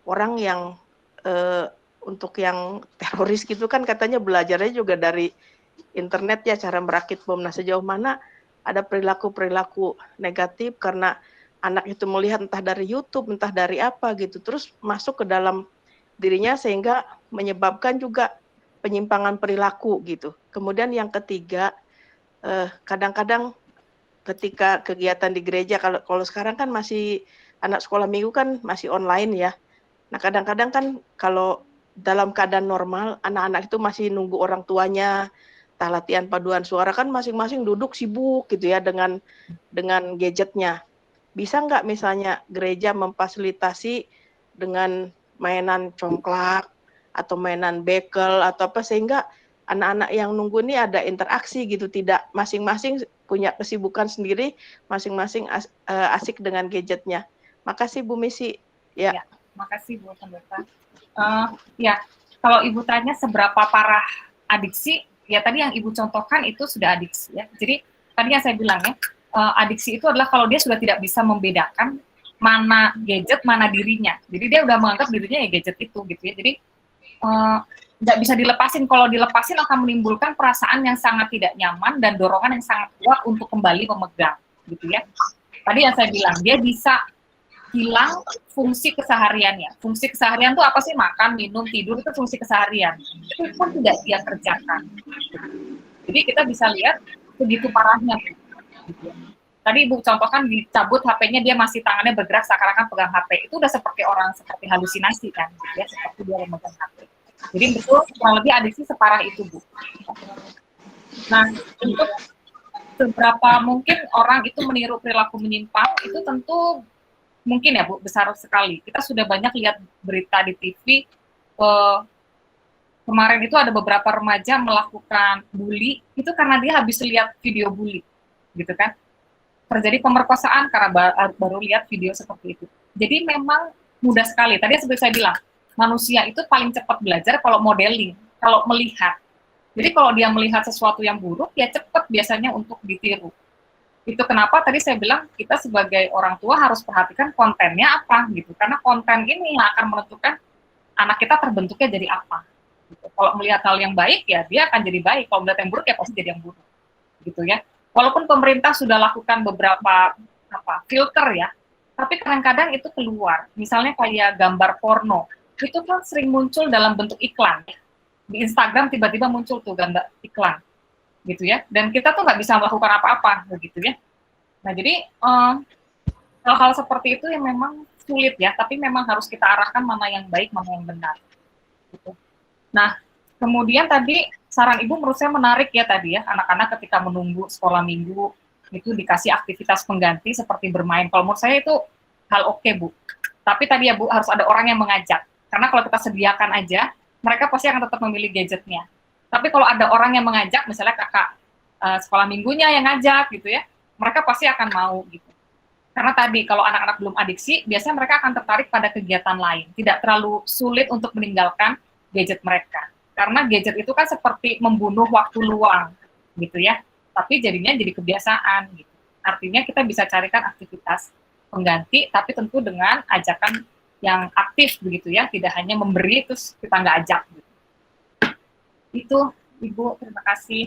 orang yang untuk yang teroris gitu kan katanya belajarnya juga dari internet ya, cara merakit bom. Nah, sejauh mana ada perilaku-perilaku negatif karena anak itu melihat entah dari YouTube, entah dari apa gitu, terus masuk ke dalam dirinya sehingga menyebabkan juga penyimpangan perilaku gitu. Kemudian yang ketiga, kadang-kadang ketika kegiatan di gereja, kalau sekarang kan masih anak sekolah minggu kan masih online ya. Nah, kadang-kadang kan kalau dalam keadaan normal, anak-anak itu masih nunggu orang tuanya, entah latihan paduan suara kan masing-masing duduk sibuk gitu ya dengan gadgetnya. Bisa nggak misalnya gereja memfasilitasi dengan mainan congklak atau mainan bekel atau apa, sehingga anak-anak yang nunggu ini ada interaksi gitu, tidak masing-masing punya kesibukan sendiri, masing-masing asik dengan gadgetnya. Makasih Bu Misi. Ya. Makasih Bu Pendeta. Ya, kalau Ibu tanya seberapa parah adiksi, ya tadi yang Ibu contohkan itu sudah adiksi ya. Jadi tadi yang saya bilang ya, adiksi itu adalah kalau dia sudah tidak bisa membedakan mana gadget, mana dirinya. Jadi dia udah menganggap dirinya ya gadget itu gitu ya. Jadi nggak bisa dilepasin. Kalau dilepasin akan menimbulkan perasaan yang sangat tidak nyaman dan dorongan yang sangat kuat untuk kembali memegang gitu ya. Tadi yang saya bilang, dia bisa hilang fungsi kesehariannya. Fungsi keseharian itu apa sih? Makan, minum, tidur, itu fungsi keseharian. Itu pun tidak dia kerjakan. Jadi kita bisa lihat begitu parahnya. Gitu. Tadi Ibu contohkan dicabut HP-nya, dia masih tangannya bergerak seakan-akan pegang HP. Itu udah seperti orang seperti halusinasi kan, gitu ya, seperti dia memegang HP. Jadi betul kurang lebih adiksi separah itu, Bu. Nah, untuk seberapa mungkin orang itu meniru perilaku menyimpang, itu tentu mungkin ya Bu, besar sekali. Kita sudah banyak lihat berita di TV, kemarin itu ada beberapa remaja melakukan bully, itu karena dia habis lihat video bully, gitu kan. Terjadi pemerkosaan karena baru lihat video seperti itu. Jadi memang mudah sekali. Tadi seperti saya bilang, manusia itu paling cepat belajar kalau modeling, kalau melihat. Jadi kalau dia melihat sesuatu yang buruk, ya cepat biasanya untuk ditiru. Itu kenapa tadi saya bilang kita sebagai orang tua harus perhatikan kontennya apa gitu. Karena konten ini yang akan menentukan anak kita terbentuknya jadi apa. Gitu. Kalau melihat hal yang baik, ya dia akan jadi baik. Kalau melihat yang buruk, ya pasti jadi yang buruk. Gitu ya. Walaupun pemerintah sudah lakukan beberapa filter ya, tapi kadang-kadang itu keluar. Misalnya kayak gambar porno, itu kan sering muncul dalam bentuk iklan. Di Instagram tiba-tiba muncul tuh gambar iklan, gitu ya. Dan kita tuh nggak bisa melakukan apa-apa, begitu ya. Nah jadi hal-hal seperti itu yang memang sulit ya, tapi memang harus kita arahkan mana yang baik, mana yang benar. Gitu. Nah kemudian tadi saran Ibu menurut saya menarik ya tadi ya, anak-anak ketika menunggu sekolah minggu itu dikasih aktivitas pengganti seperti bermain. Kalau menurut saya itu hal oke, Bu. Tapi tadi ya Bu, harus ada orang yang mengajak. Karena kalau kita sediakan aja, mereka pasti akan tetap memilih gadgetnya. Tapi kalau ada orang yang mengajak, misalnya kakak sekolah minggunya yang ngajak gitu ya, mereka pasti akan mau gitu. Karena tadi kalau anak-anak belum adiksi, biasanya mereka akan tertarik pada kegiatan lain. Tidak terlalu sulit untuk meninggalkan gadget mereka. Karena gadget itu kan seperti membunuh waktu luang, gitu ya. Tapi jadinya jadi kebiasaan, gitu. Artinya kita bisa carikan aktivitas pengganti, tapi tentu dengan ajakan yang aktif, begitu ya. Tidak hanya memberi, terus kita nggak ajak. Gitu. Itu, Ibu, terima kasih.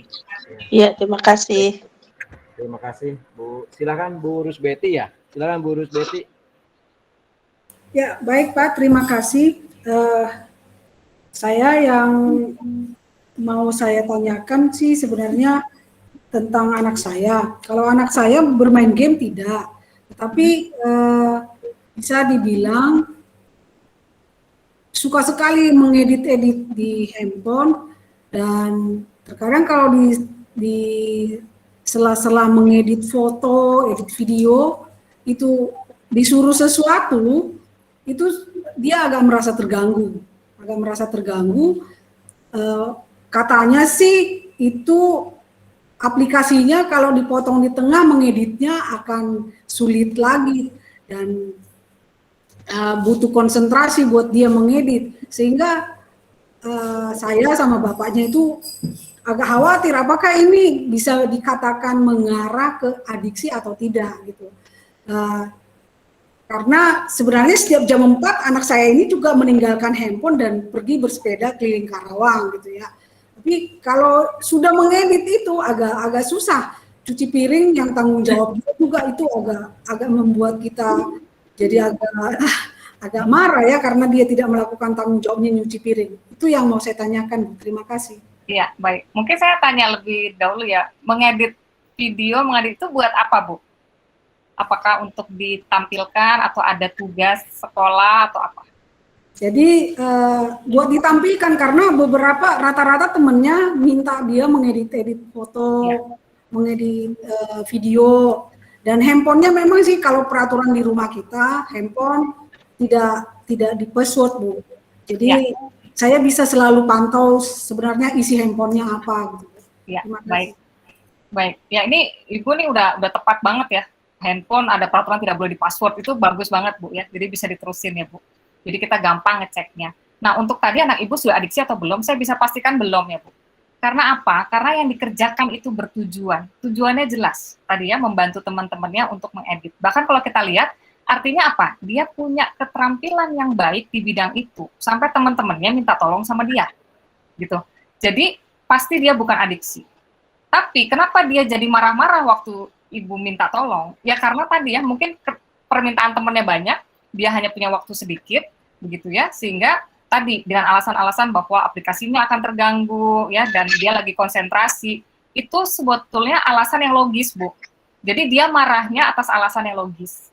Iya, terima kasih. Terima kasih, Bu. Silakan Bu Rusbeti ya. Silakan Bu Rusbeti. Ya, baik Pak, terima kasih. Saya yang mau saya tanyakan sih sebenarnya tentang anak saya. Kalau anak saya bermain game tidak, tapi bisa dibilang suka sekali mengedit-edit di handphone, dan terkadang kalau di sela-sela mengedit foto, edit video, itu disuruh sesuatu, itu dia agak merasa terganggu. Katanya sih itu aplikasinya kalau dipotong di tengah mengeditnya akan sulit lagi dan butuh konsentrasi buat dia mengedit, sehingga saya sama bapaknya itu agak khawatir apakah ini bisa dikatakan mengarah ke adiksi atau tidak gitu. Karena sebenarnya setiap jam 4 anak saya ini juga meninggalkan handphone dan pergi bersepeda keliling Karawang gitu ya. Tapi kalau sudah mengedit itu agak susah. Cuci piring yang tanggung jawab juga itu agak membuat kita jadi agak marah ya, karena dia tidak melakukan tanggung jawabnya nyuci piring. Itu yang mau saya tanyakan. Terima kasih. Iya, baik. Mungkin saya tanya lebih dahulu ya, mengedit video, mengedit itu buat apa, Bu? Apakah untuk ditampilkan atau ada tugas sekolah atau apa? Jadi buat ditampilkan, karena beberapa rata-rata temennya minta dia mengedit-edit foto, mengedit video, dan handphonenya memang sih kalau peraturan di rumah kita handphone tidak di password, Bu. Jadi saya bisa selalu pantau sebenarnya isi handphonenya apa. Gitu. Ya, baik. Ya ini Ibu nih udah tepat banget ya. Handphone ada peraturan tidak boleh di password, itu bagus banget Bu ya, jadi bisa diterusin ya Bu, jadi kita gampang ngeceknya. Nah untuk tadi anak Ibu sudah adiksi atau belum, saya bisa pastikan belum ya Bu. Karena apa? Karena yang dikerjakan itu bertujuan, tujuannya jelas tadi ya, membantu teman-temannya untuk mengedit. Bahkan kalau kita lihat, artinya apa? Dia punya keterampilan yang baik di bidang itu, sampai teman-temannya minta tolong sama dia gitu. Jadi pasti dia bukan adiksi. Tapi kenapa dia jadi marah-marah waktu Ibu minta tolong? Ya karena tadi ya mungkin permintaan temannya banyak, dia hanya punya waktu sedikit, begitu ya, sehingga tadi dengan alasan-alasan bahwa aplikasinya akan terganggu ya, dan dia lagi konsentrasi, itu sebetulnya alasan yang logis, Bu. Jadi dia marahnya atas alasan yang logis.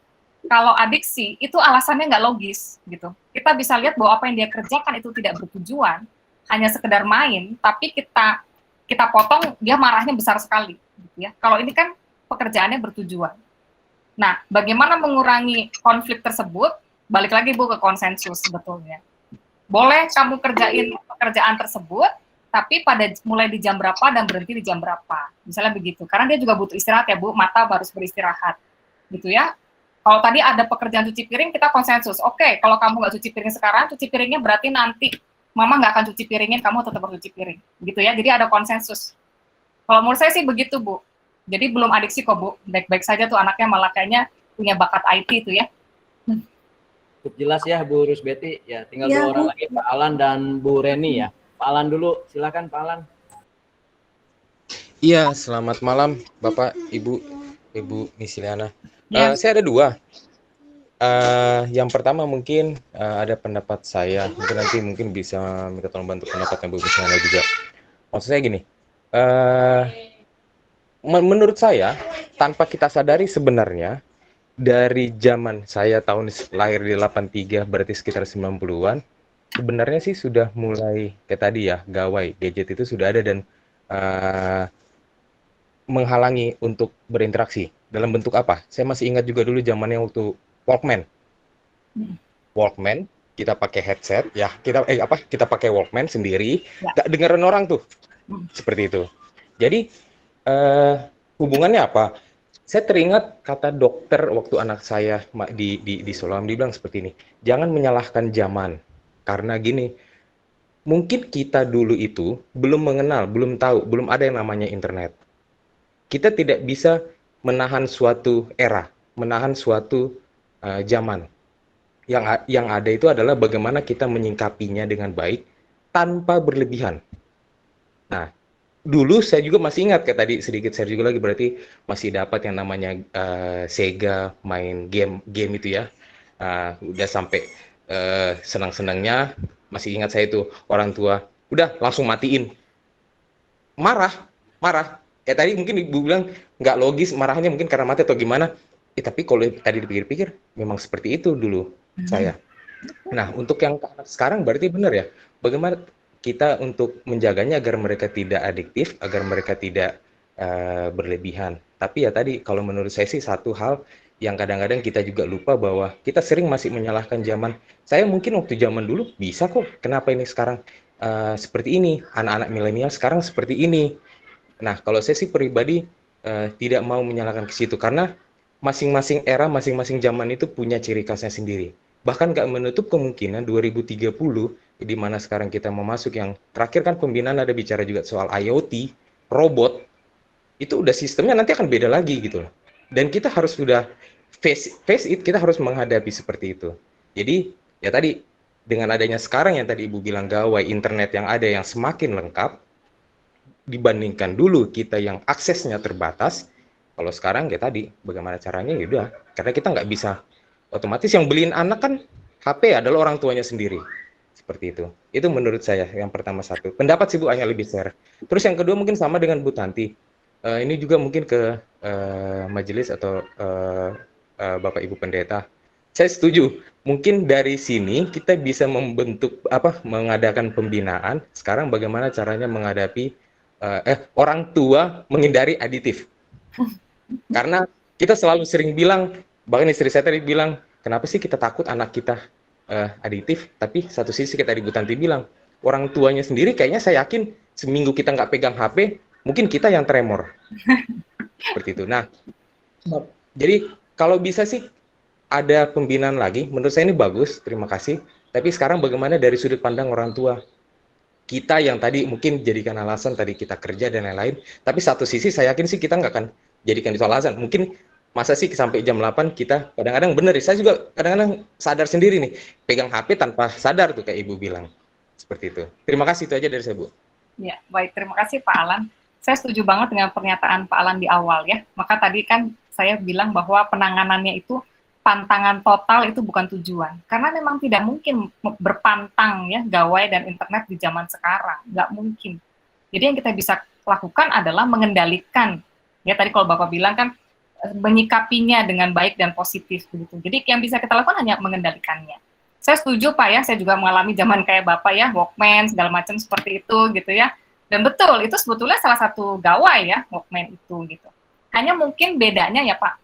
Kalau adiksi itu alasannya nggak logis gitu. Kita bisa lihat bahwa apa yang dia kerjakan itu tidak bertujuan, hanya sekedar main, tapi kita potong dia marahnya besar sekali gitu ya. Kalau ini kan pekerjaannya bertujuan. Nah, bagaimana mengurangi konflik tersebut? Balik lagi Bu ke konsensus sebetulnya. Boleh kamu kerjain pekerjaan tersebut, tapi mulai di jam berapa dan berhenti di jam berapa. Misalnya begitu. Karena dia juga butuh istirahat ya Bu, mata harus beristirahat. Gitu ya. Kalau tadi ada pekerjaan cuci piring, kita konsensus. Oke, kalau kamu nggak cuci piring sekarang, cuci piringnya berarti nanti Mama nggak akan cuci piringin, kamu tetap harus cuci piring. Gitu ya, jadi ada konsensus. Kalau menurut saya sih begitu, Bu. Jadi belum adiksi kok, Bu. Baik-baik saja tuh anaknya, malah kayaknya punya bakat IT itu ya. Cukup jelas ya, Bu Rusbeti. Ya, tinggal Ya, dua orang Bu. lagi, Pak Alan dan Bu Reni ya. Pak Alan dulu, silakan Pak Alan. Iya, selamat malam Bapak, Ibu Misiliana. Ya. Saya ada dua. Yang pertama mungkin ada pendapat saya, mungkin bisa minta tolong bantu pendapatnya Bu Misiliana juga. Maksud saya gini, menurut saya tanpa kita sadari sebenarnya dari zaman saya tahun lahir di 83 berarti sekitar 90-an, sebenarnya sih sudah mulai kayak tadi ya, gawai gadget itu sudah ada dan menghalangi untuk berinteraksi. Dalam bentuk apa? Saya masih ingat juga dulu zamannya waktu Walkman. Walkman, kita pakai headset, ya kita pakai Walkman sendiri, nggak dengerin orang tuh, seperti itu. Jadi hubungannya apa? Saya teringat kata dokter waktu anak saya di Solam, dibilang seperti ini, jangan menyalahkan zaman, karena gini, mungkin kita dulu itu belum mengenal, belum tahu, belum ada yang namanya internet. Kita tidak bisa menahan suatu era, menahan suatu zaman. Yang ada itu adalah bagaimana kita menyingkapinya dengan baik tanpa berlebihan. Nah, dulu saya juga masih ingat, kayak tadi sedikit share juga lagi, berarti masih dapat yang namanya Sega, main game itu ya. Udah sampai senang-senangnya, masih ingat saya itu orang tua, udah langsung matiin. Marah. Tadi mungkin Ibu bilang nggak logis, marahnya mungkin karena mati atau gimana. Tapi kalau tadi dipikir-pikir, memang seperti itu dulu saya. Nah, untuk yang sekarang berarti benar ya. Bagaimana kita untuk menjaganya agar mereka tidak adiktif, agar mereka tidak berlebihan. Tapi ya tadi, kalau menurut saya sih satu hal yang kadang-kadang kita juga lupa bahwa kita sering masih menyalahkan zaman. Saya mungkin waktu zaman dulu bisa kok, kenapa ini sekarang seperti ini? Anak-anak milenial sekarang seperti ini. Nah, kalau saya sih pribadi tidak mau menyalahkan ke situ, karena masing-masing era, masing-masing zaman itu punya ciri khasnya sendiri. Bahkan nggak menutup kemungkinan 2030, di mana sekarang kita mau masuk, yang terakhir kan pembinaan ada bicara juga soal IoT, robot, itu udah sistemnya nanti akan beda lagi gitu loh. Dan kita harus sudah face it, kita harus menghadapi seperti itu. Jadi, ya tadi, dengan adanya sekarang yang tadi Ibu bilang gawai internet yang ada yang semakin lengkap, dibandingkan dulu kita yang aksesnya terbatas. Kalau sekarang ya tadi bagaimana caranya, ya udah, karena kita nggak bisa, otomatis yang beliin anak kan HP adalah orang tuanya sendiri, seperti itu menurut saya yang pertama. Satu pendapat sih Bu, hanya lebih share. Terus yang kedua mungkin sama dengan Bu Tanti, ini juga mungkin ke majelis atau Bapak Ibu Pendeta, saya setuju, mungkin dari sini kita bisa mengadakan pembinaan. Sekarang bagaimana caranya menghadapi orang tua menghindari aditif. Karena kita selalu sering bilang, bahkan istri saya tadi bilang, kenapa sih kita takut anak kita aditif? Tapi satu sisi kita Ibu Tanti bilang, orang tuanya sendiri kayaknya saya yakin seminggu kita nggak pegang HP, mungkin kita yang tremor. Seperti itu. Nah, jadi kalau bisa sih ada pembinaan lagi, menurut saya ini bagus, terima kasih. Tapi sekarang bagaimana dari sudut pandang orang tua? Kita yang tadi mungkin jadikan alasan tadi kita kerja dan lain-lain, tapi satu sisi saya yakin sih kita nggak akan jadikan itu alasan. Mungkin masa sih sampai jam 8 kita kadang-kadang bener, saya juga kadang-kadang sadar sendiri nih, pegang HP tanpa sadar tuh kayak Ibu bilang. Seperti itu. Terima kasih, itu aja dari saya Bu. Ya, baik, terima kasih Pak Alan. Saya setuju banget dengan pernyataan Pak Alan di awal ya. Maka tadi kan saya bilang bahwa penanganannya itu pantangan total itu bukan tujuan. Karena memang tidak mungkin berpantang ya gawai dan internet di zaman sekarang. Nggak mungkin. Jadi yang kita bisa lakukan adalah mengendalikan. Ya tadi kalau Bapak bilang kan menyikapinya dengan baik dan positif begitu. Jadi yang bisa kita lakukan hanya mengendalikannya. Saya setuju Pak ya, saya juga mengalami zaman kayak Bapak ya, Walkman segala macam seperti itu gitu ya. Dan betul, itu sebetulnya salah satu gawai ya, Walkman itu gitu. Hanya mungkin bedanya ya Pak,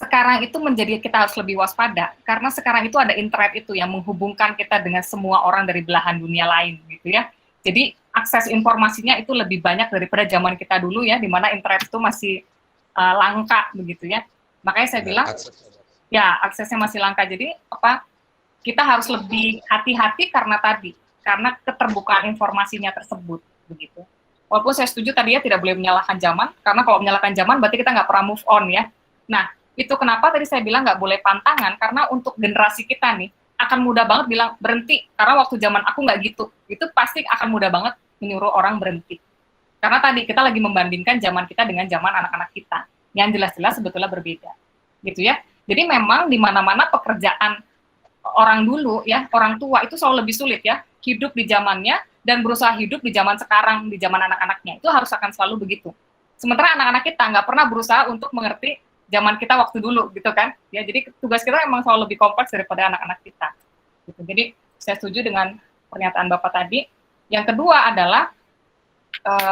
sekarang itu menjadi kita harus lebih waspada, karena sekarang itu ada internet itu yang menghubungkan kita dengan semua orang dari belahan dunia lain gitu ya. Jadi akses informasinya itu lebih banyak daripada zaman kita dulu ya, di mana internet itu masih langka begitu ya. Makanya saya bilang, ya aksesnya masih langka, jadi apa, kita harus lebih hati-hati karena keterbukaan informasinya tersebut begitu. Walaupun saya setuju tadi ya tidak boleh menyalahkan zaman, karena kalau menyalahkan zaman berarti kita nggak pernah move on ya. Nah, itu kenapa tadi saya bilang nggak boleh pantangan, karena untuk generasi kita nih akan mudah banget bilang berhenti, karena waktu zaman aku nggak gitu. Itu pasti akan mudah banget menyuruh orang berhenti. Karena tadi kita lagi membandingkan zaman kita dengan zaman anak-anak kita, yang jelas-jelas sebetulnya berbeda, gitu ya. Jadi memang di mana-mana pekerjaan orang dulu ya, orang tua itu selalu lebih sulit ya, hidup di zamannya dan berusaha hidup di zaman sekarang, di zaman anak-anaknya, itu harus akan selalu begitu. Sementara anak-anak kita nggak pernah berusaha untuk mengerti zaman kita waktu dulu, gitu kan? Ya, jadi tugas kita memang selalu lebih kompleks daripada anak-anak kita. Gitu. Jadi saya setuju dengan pernyataan Bapak tadi. Yang kedua adalah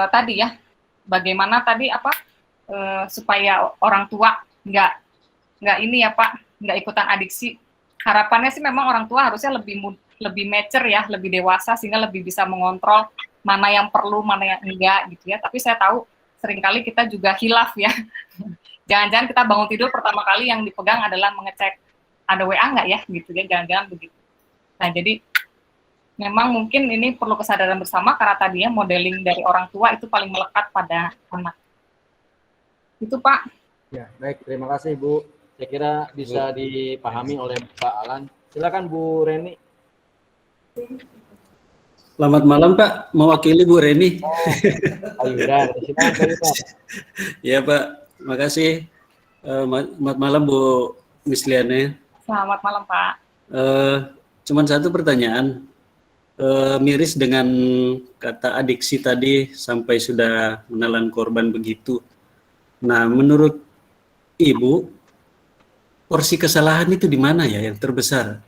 tadi ya, bagaimana tadi supaya orang tua nggak ini ya Pak, nggak ikutan adiksi. Harapannya sih memang orang tua harusnya lebih mature ya, lebih dewasa sehingga lebih bisa mengontrol mana yang perlu, mana yang enggak gitu ya. Tapi saya tahu seringkali kita juga hilaf ya. Jangan-jangan kita bangun tidur pertama kali yang dipegang adalah mengecek ada WA nggak ya gitu ya, jangan-jangan begitu. Nah jadi memang mungkin ini perlu kesadaran bersama karena tadi ya modeling dari orang tua itu paling melekat pada anak. Itu Pak. Ya baik, terima kasih Bu. Saya kira bisa dipahami oleh Pak Alan. Silakan Bu Reni. Selamat malam Pak, mewakili Bu Reni. Oh, Ayuda, silakan Pak. Ya Pak, terima kasih. Selamat malam Bu Misliane. Selamat malam Pak. Cuman satu pertanyaan, miris dengan kata adiksi tadi sampai sudah menelan korban begitu. Nah, menurut Ibu, porsi kesalahan itu di mana ya yang terbesar?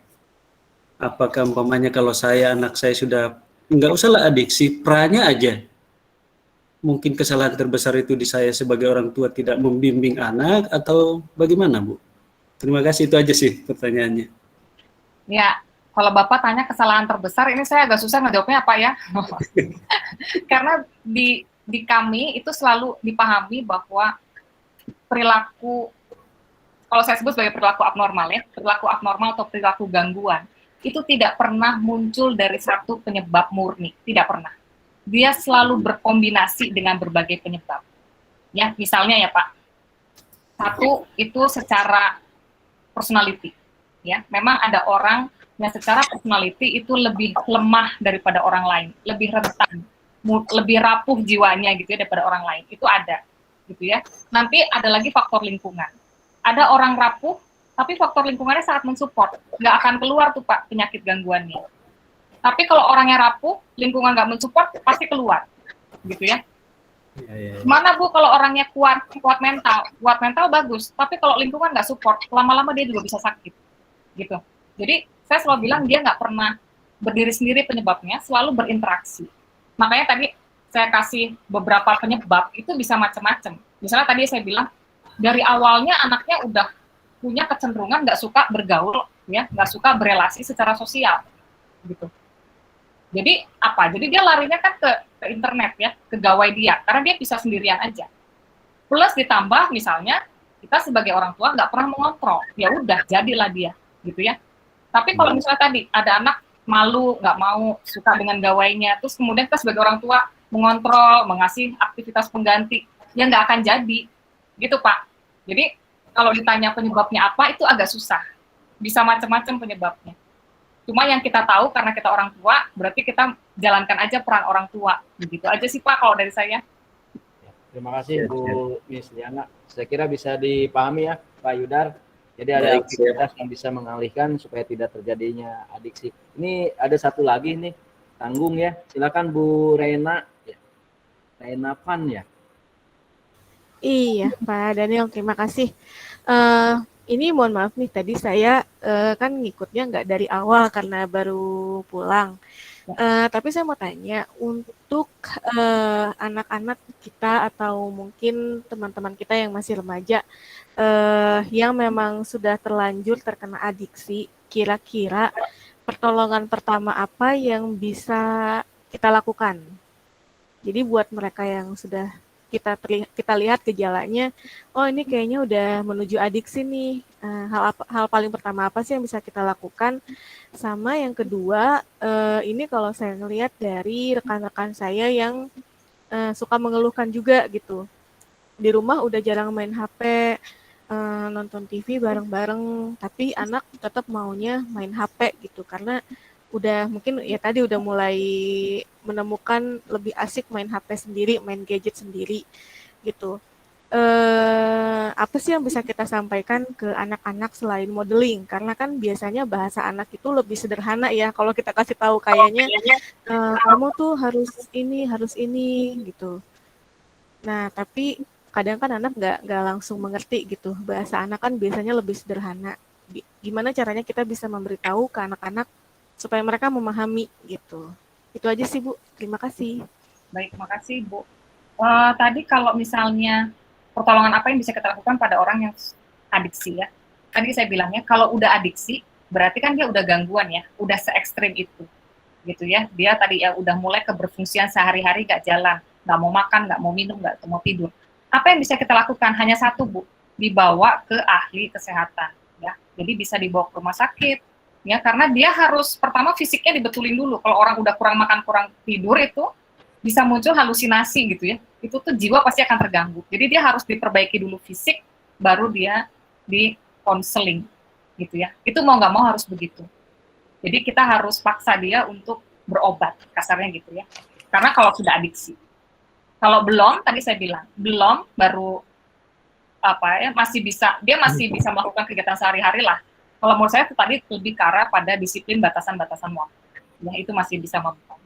Apakah umpamanya kalau anak saya sudah, nggak usahlah adiksi, pranya aja. Mungkin kesalahan terbesar itu di saya sebagai orang tua tidak membimbing anak atau bagaimana Bu? Terima kasih, itu aja sih pertanyaannya. Ya, kalau Bapak tanya kesalahan terbesar, ini saya agak susah ngejawabnya apa ya. Karena di kami itu selalu dipahami bahwa perilaku, kalau saya sebut sebagai perilaku abnormal ya, perilaku abnormal atau perilaku gangguan, itu tidak pernah muncul dari satu penyebab murni, tidak pernah. Dia selalu berkombinasi dengan berbagai penyebab. Ya, misalnya ya Pak, satu itu secara personality. Ya, memang ada orang yang secara personality itu lebih lemah daripada orang lain, lebih rentan, lebih rapuh jiwanya gitu ya daripada orang lain. Itu ada, gitu ya. Nanti ada lagi faktor lingkungan. Ada orang rapuh, tapi faktor lingkungannya sangat mensupport, nggak akan keluar tuh Pak penyakit gangguannya. Tapi kalau orangnya rapuh, lingkungan nggak mensupport, pasti keluar, gitu ya. Mana Bu kalau orangnya kuat mental bagus, tapi kalau lingkungan nggak support, lama-lama dia juga bisa sakit, gitu. Jadi saya selalu bilang dia nggak pernah berdiri sendiri penyebabnya, selalu berinteraksi. Makanya tadi saya kasih beberapa penyebab, itu bisa macam-macam. Misalnya tadi saya bilang, dari awalnya anaknya udah punya kecenderungan nggak suka bergaul, ya, nggak suka berelasi secara sosial, gitu. Jadi apa? Jadi dia larinya kan ke internet ya, ke gawai dia, karena dia bisa sendirian aja. Plus ditambah misalnya kita sebagai orang tua nggak pernah mengontrol, ya udah jadilah dia, gitu ya. Tapi kalau misalnya tadi ada anak malu, nggak mau, suka dengan gawainya, terus kemudian kita sebagai orang tua mengontrol, mengasih aktivitas pengganti, ya nggak akan jadi, gitu Pak. Jadi kalau ditanya penyebabnya apa, itu agak susah. Bisa macam-macam penyebabnya. Cuma yang kita tahu karena kita orang tua, berarti kita jalankan aja peran orang tua. Begitu aja sih Pak kalau dari saya. Terima kasih Bu Miss Liana. Saya kira bisa dipahami ya Pak Yudar. Jadi ada aktivitas yang bisa mengalihkan supaya tidak terjadinya adiksi. Ini ada satu lagi nih, tanggung ya. Silakan Bu Rena. Ya. Enapan ya. Iya, Pak Daniel, terima kasih. Ini mohon maaf nih, tadi saya kan ngikutnya nggak dari awal karena baru pulang. Tapi saya mau tanya, untuk anak-anak kita atau mungkin teman-teman kita yang masih remaja, yang memang sudah terlanjur terkena adiksi, kira-kira pertolongan pertama apa yang bisa kita lakukan? Jadi buat mereka yang sudah kita lihat gejalanya, oh ini kayaknya udah menuju adiksi nih. Hal paling pertama apa sih yang bisa kita lakukan? Sama yang kedua, ini kalau saya ngelihat dari rekan-rekan saya yang suka mengeluhkan juga gitu. Di rumah udah jarang main HP, nonton TV bareng-bareng, tapi anak tetap maunya main HP gitu karena udah mungkin ya tadi udah mulai menemukan lebih asik main HP sendiri, main gadget sendiri gitu. Apa sih yang bisa kita sampaikan ke anak-anak selain modeling? Karena kan biasanya bahasa anak itu lebih sederhana ya. Kalau kita kasih tahu kayaknya kamu tuh harus ini gitu. Nah, tapi kadang kan anak nggak langsung mengerti gitu. Bahasa anak kan biasanya lebih sederhana. Gimana caranya kita bisa memberitahu ke anak-anak supaya mereka memahami gitu. Itu aja sih Bu, terima kasih. Baik, makasih Bu. Tadi kalau misalnya pertolongan apa yang bisa kita lakukan pada orang yang adiksi ya. Tadi saya bilangnya kalau udah adiksi berarti kan dia udah gangguan ya, udah se-ekstrim itu. Gitu ya. Dia tadi ya udah mulai keberfungsian sehari-hari gak jalan, gak mau makan, gak mau minum, gak mau tidur. Apa yang bisa kita lakukan? Hanya satu Bu, dibawa ke ahli kesehatan ya. Jadi bisa dibawa ke rumah sakit ya, karena dia harus pertama fisiknya dibetulin dulu. Kalau orang udah kurang makan, kurang tidur itu bisa muncul halusinasi gitu ya. Itu tuh jiwa pasti akan terganggu. Jadi dia harus diperbaiki dulu fisik, baru dia di konseling gitu ya. Itu mau nggak mau harus begitu. Jadi kita harus paksa dia untuk berobat, kasarnya gitu ya. Karena kalau sudah adiksi. Kalau belum, tadi saya bilang, belum baru apa ya, masih bisa melakukan kegiatan sehari-hari lah. Kalau menurut saya itu tadi lebih ke arah pada disiplin batasan-batasan waktu. Ya, itu masih bisa membantu.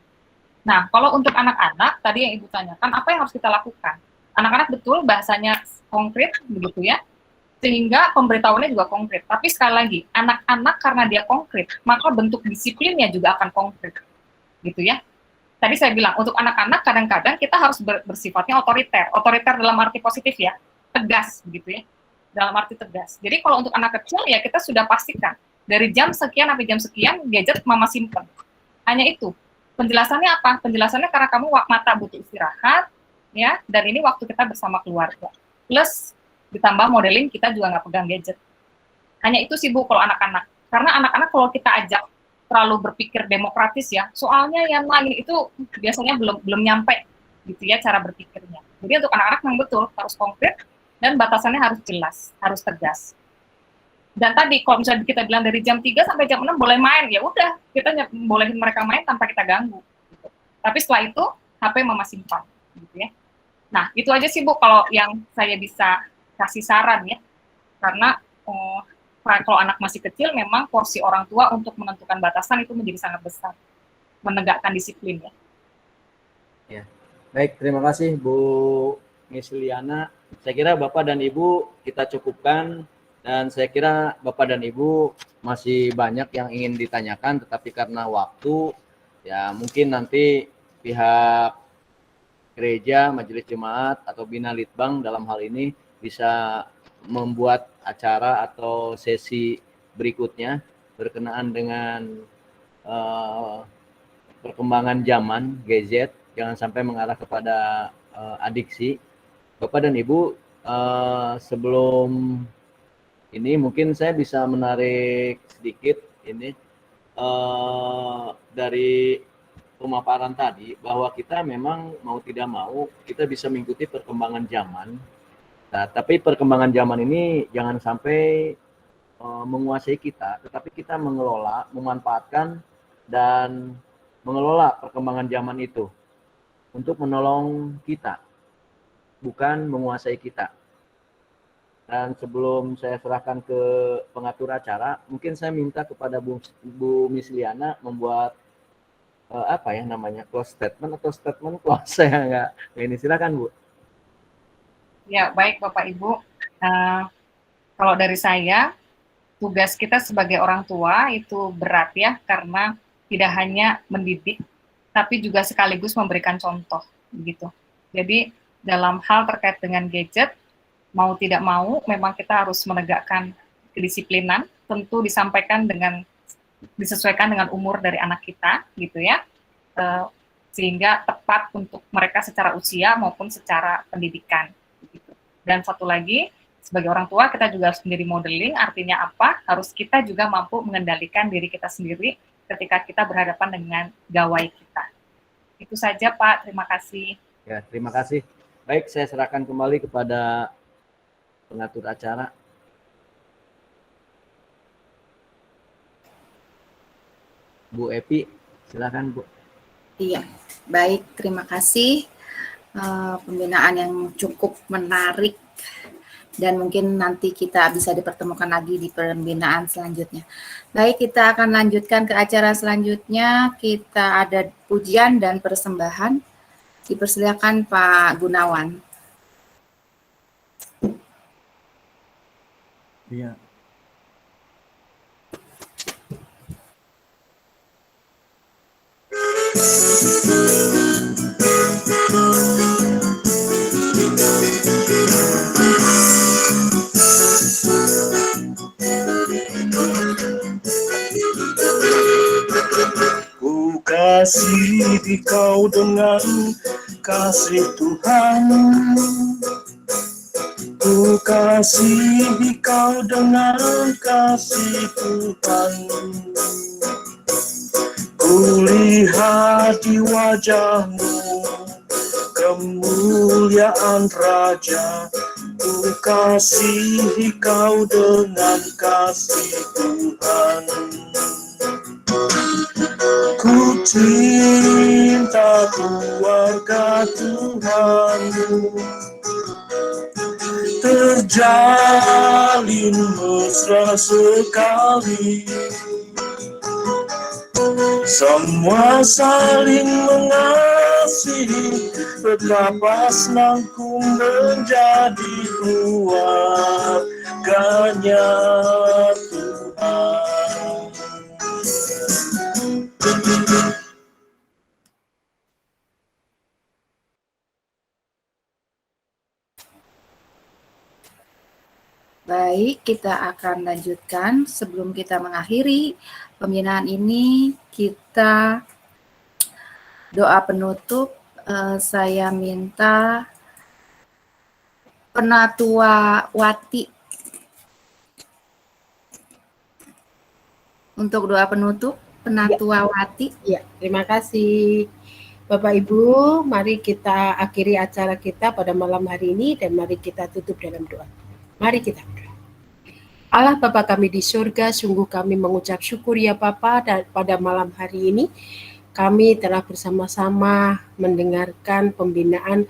Nah, kalau untuk anak-anak, tadi yang Ibu tanyakan, apa yang harus kita lakukan? Anak-anak betul bahasanya konkret, begitu ya, sehingga pemberitahuannya juga konkret. Tapi sekali lagi, anak-anak karena dia konkret, maka bentuk disiplinnya juga akan konkret. Gitu ya. Tadi saya bilang, untuk anak-anak kadang-kadang kita harus bersifatnya otoriter. Otoriter dalam arti positif ya, tegas, begitu ya. Dalam arti tegas. Jadi kalau untuk anak kecil ya kita sudah pastikan dari jam sekian sampai jam sekian gadget mama simpen. Hanya itu. Penjelasannya apa? Penjelasannya karena kamu mata butuh istirahat ya, dan ini waktu kita bersama keluarga. Plus ditambah modeling kita juga nggak pegang gadget. Hanya itu sih Bu kalau anak-anak. Karena anak-anak kalau kita ajak terlalu berpikir demokratis ya, soalnya yang lain itu biasanya belum nyampe gitu ya cara berpikirnya. Jadi untuk anak-anak yang betul harus konkret dan batasannya harus jelas, harus tegas. Dan tadi kalau misalnya kita bilang dari jam 3 sampai jam 6 boleh main, ya udah kita bolehin mereka main tanpa kita ganggu. Gitu. Tapi setelah itu HP mama simpan, gitu ya. Nah itu aja sih Bu kalau yang saya bisa kasih saran ya, karena kalau anak masih kecil memang porsi orang tua untuk menentukan batasan itu menjadi sangat besar, menegakkan disiplin ya. Ya, baik terima kasih Bu Miss Liana. Saya kira Bapak dan Ibu kita cukupkan, dan saya kira Bapak dan Ibu masih banyak yang ingin ditanyakan, tetapi karena waktu ya mungkin nanti pihak gereja, majelis jemaat atau Bina Litbang dalam hal ini bisa membuat acara atau sesi berikutnya berkenaan dengan perkembangan zaman gadget, jangan sampai mengarah kepada adiksi. Bapak dan Ibu, sebelum ini mungkin saya bisa menarik sedikit ini dari pemaparan tadi, bahwa kita memang mau tidak mau kita bisa mengikuti perkembangan zaman. Nah, tapi perkembangan zaman ini jangan sampai menguasai kita, tetapi kita mengelola, memanfaatkan dan mengelola perkembangan zaman itu untuk menolong kita, bukan menguasai kita. Dan sebelum saya serahkan ke pengatur acara, mungkin saya minta kepada Bu Miss Liana membuat apa ya namanya, close statement atau statement close? Saya nggak ini, silakan Bu. Ya, baik Bapak Ibu. Kalau dari saya, tugas kita sebagai orang tua itu berat ya, karena tidak hanya mendidik, tapi juga sekaligus memberikan contoh, gitu. Jadi dalam hal terkait dengan gadget, mau tidak mau, memang kita harus menegakkan kedisiplinan, tentu disesuaikan dengan umur dari anak kita, gitu ya, sehingga tepat untuk mereka secara usia maupun secara pendidikan. Gitu. Dan satu lagi, sebagai orang tua kita juga harus menjadi modeling, artinya apa? Harus kita juga mampu mengendalikan diri kita sendiri ketika kita berhadapan dengan gawai kita. Itu saja Pak, terima kasih. Ya, terima kasih. Baik, saya serahkan kembali kepada pengatur acara. Bu Epi, silakan Bu. Iya, baik, terima kasih. Pembinaan yang cukup menarik dan mungkin nanti kita bisa dipertemukan lagi di pembinaan selanjutnya. Baik, kita akan lanjutkan ke acara selanjutnya. Kita ada pujian dan persembahan. Dipersilakan Pak Gunawan. Iya. Ku kasihi kau dengan kasih Tuhan. Ku kasihi kau dengan kasih Tuhan. Ku lihat di wajahmu kemuliaan Raja. Ku kasihi kau dengan kasih Tuhan. Ku cinta keluarga Tuhanmu, terjalin mesra sekali. Semua saling mengasihi, betapa senangku menjadi keluarganya Tuhan. Baik, kita akan lanjutkan. Sebelum kita mengakhiri pembinaan ini, kita doa penutup. Saya minta Penatua Wati untuk doa penutup. Penatua Wati. Ya, terima kasih Bapak Ibu. Mari kita akhiri acara kita pada malam hari ini dan mari kita tutup dalam doa. Mari kita berdoa. Allah Bapa kami di surga, sungguh kami mengucap syukur ya Bapa, dan pada malam hari ini kami telah bersama-sama mendengarkan pembinaan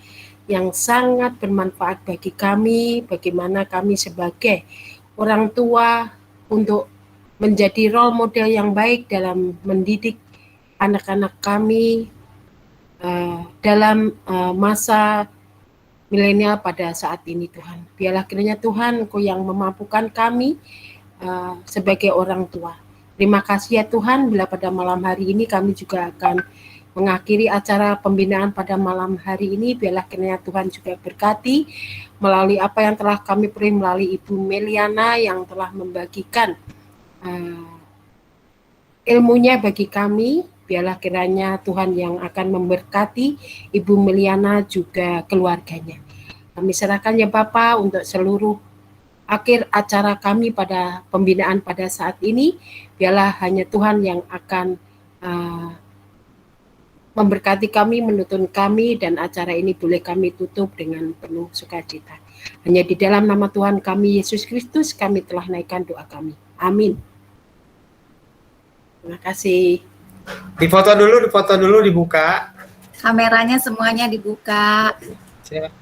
yang sangat bermanfaat bagi kami, bagaimana kami sebagai orang tua untuk menjadi role model yang baik dalam mendidik anak-anak kami dalam masa milenial pada saat ini Tuhan. Biarlah kiranya Tuhan Engkau yang memampukan kami sebagai orang tua. Terima kasih ya Tuhan, bila pada malam hari ini kami juga akan mengakhiri acara pembinaan pada malam hari ini. Biarlah kiranya Tuhan juga berkati melalui apa yang telah kami beri melalui Ibu Meliana yang telah membagikan ilmunya bagi kami. Biarlah kiranya Tuhan yang akan memberkati Ibu Meliana juga keluarganya. Kami serahkan ya Bapa untuk seluruh akhir acara kami pada pembinaan pada saat ini. Biarlah hanya Tuhan yang akan memberkati kami, menuntun kami, dan acara ini boleh kami tutup dengan penuh sukacita. Hanya di dalam nama Tuhan kami Yesus Kristus kami telah naikkan doa kami. Amin. Terima kasih. Difoto dulu, dibuka. Kameranya semuanya dibuka. Siap.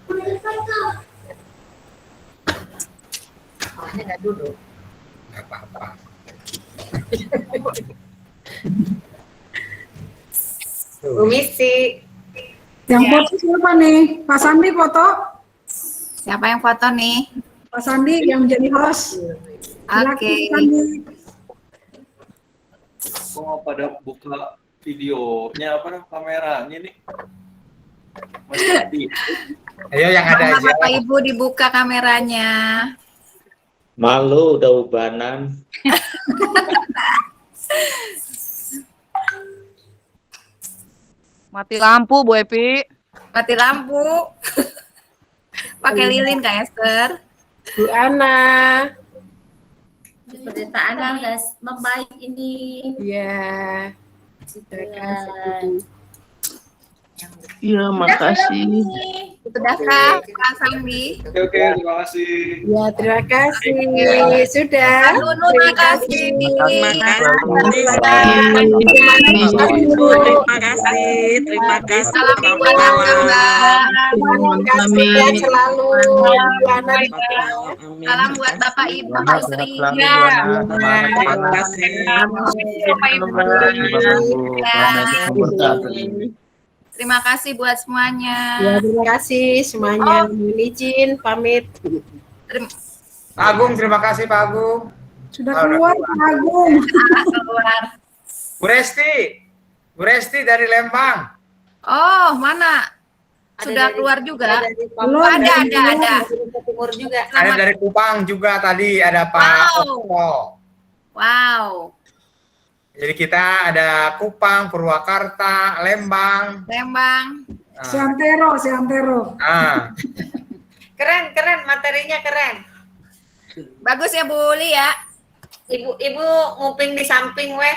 Nggak duduk. Nggak apa-apa. Bu Misi. Yang foto siapa nih? Pak Sandi foto? Siapa yang foto nih? Pak Sandi yang jadi host. Oke. Kok pada buka videonya apa kameranya nih? Mas Adi. Ayo yang ada aja. Bapak Ibu dibuka kameranya. Malu udah ubanan. Mati lampu, Bu Epi. Mati lampu. Pakai lilin Kak Esther. Bu Ana. Pendeta Ana membaik ini. Ya. Iya, makasih. Sudahkah Pak Sandi? Oke, terima kasih. Ya, terima kasih. Sudah. Terima kasih. Terima kasih. Terima kasih. Salam buat Mbak. Selalu. Salam buat Bapak Ibu, Bapak Istri. Terima kasih. Terima kasih buat semuanya. Ya, terima kasih semuanya. Mohon izin pamit. Pak Agung, terima kasih Pak Agung. Sudah keluar Pak Agung. Keluar. Bu Resti dari Lembang. Oh, mana? Sudah keluar juga? Belum, Ada. Timur juga. Ada dari Kupang juga tadi, ada Pak Okto. Wow. Jadi kita ada Kupang, Purwakarta, Lembang. Seantero. Ah. Keren, materinya keren. Bagus ya Bu Uli ya. Ibu nguping di samping weh.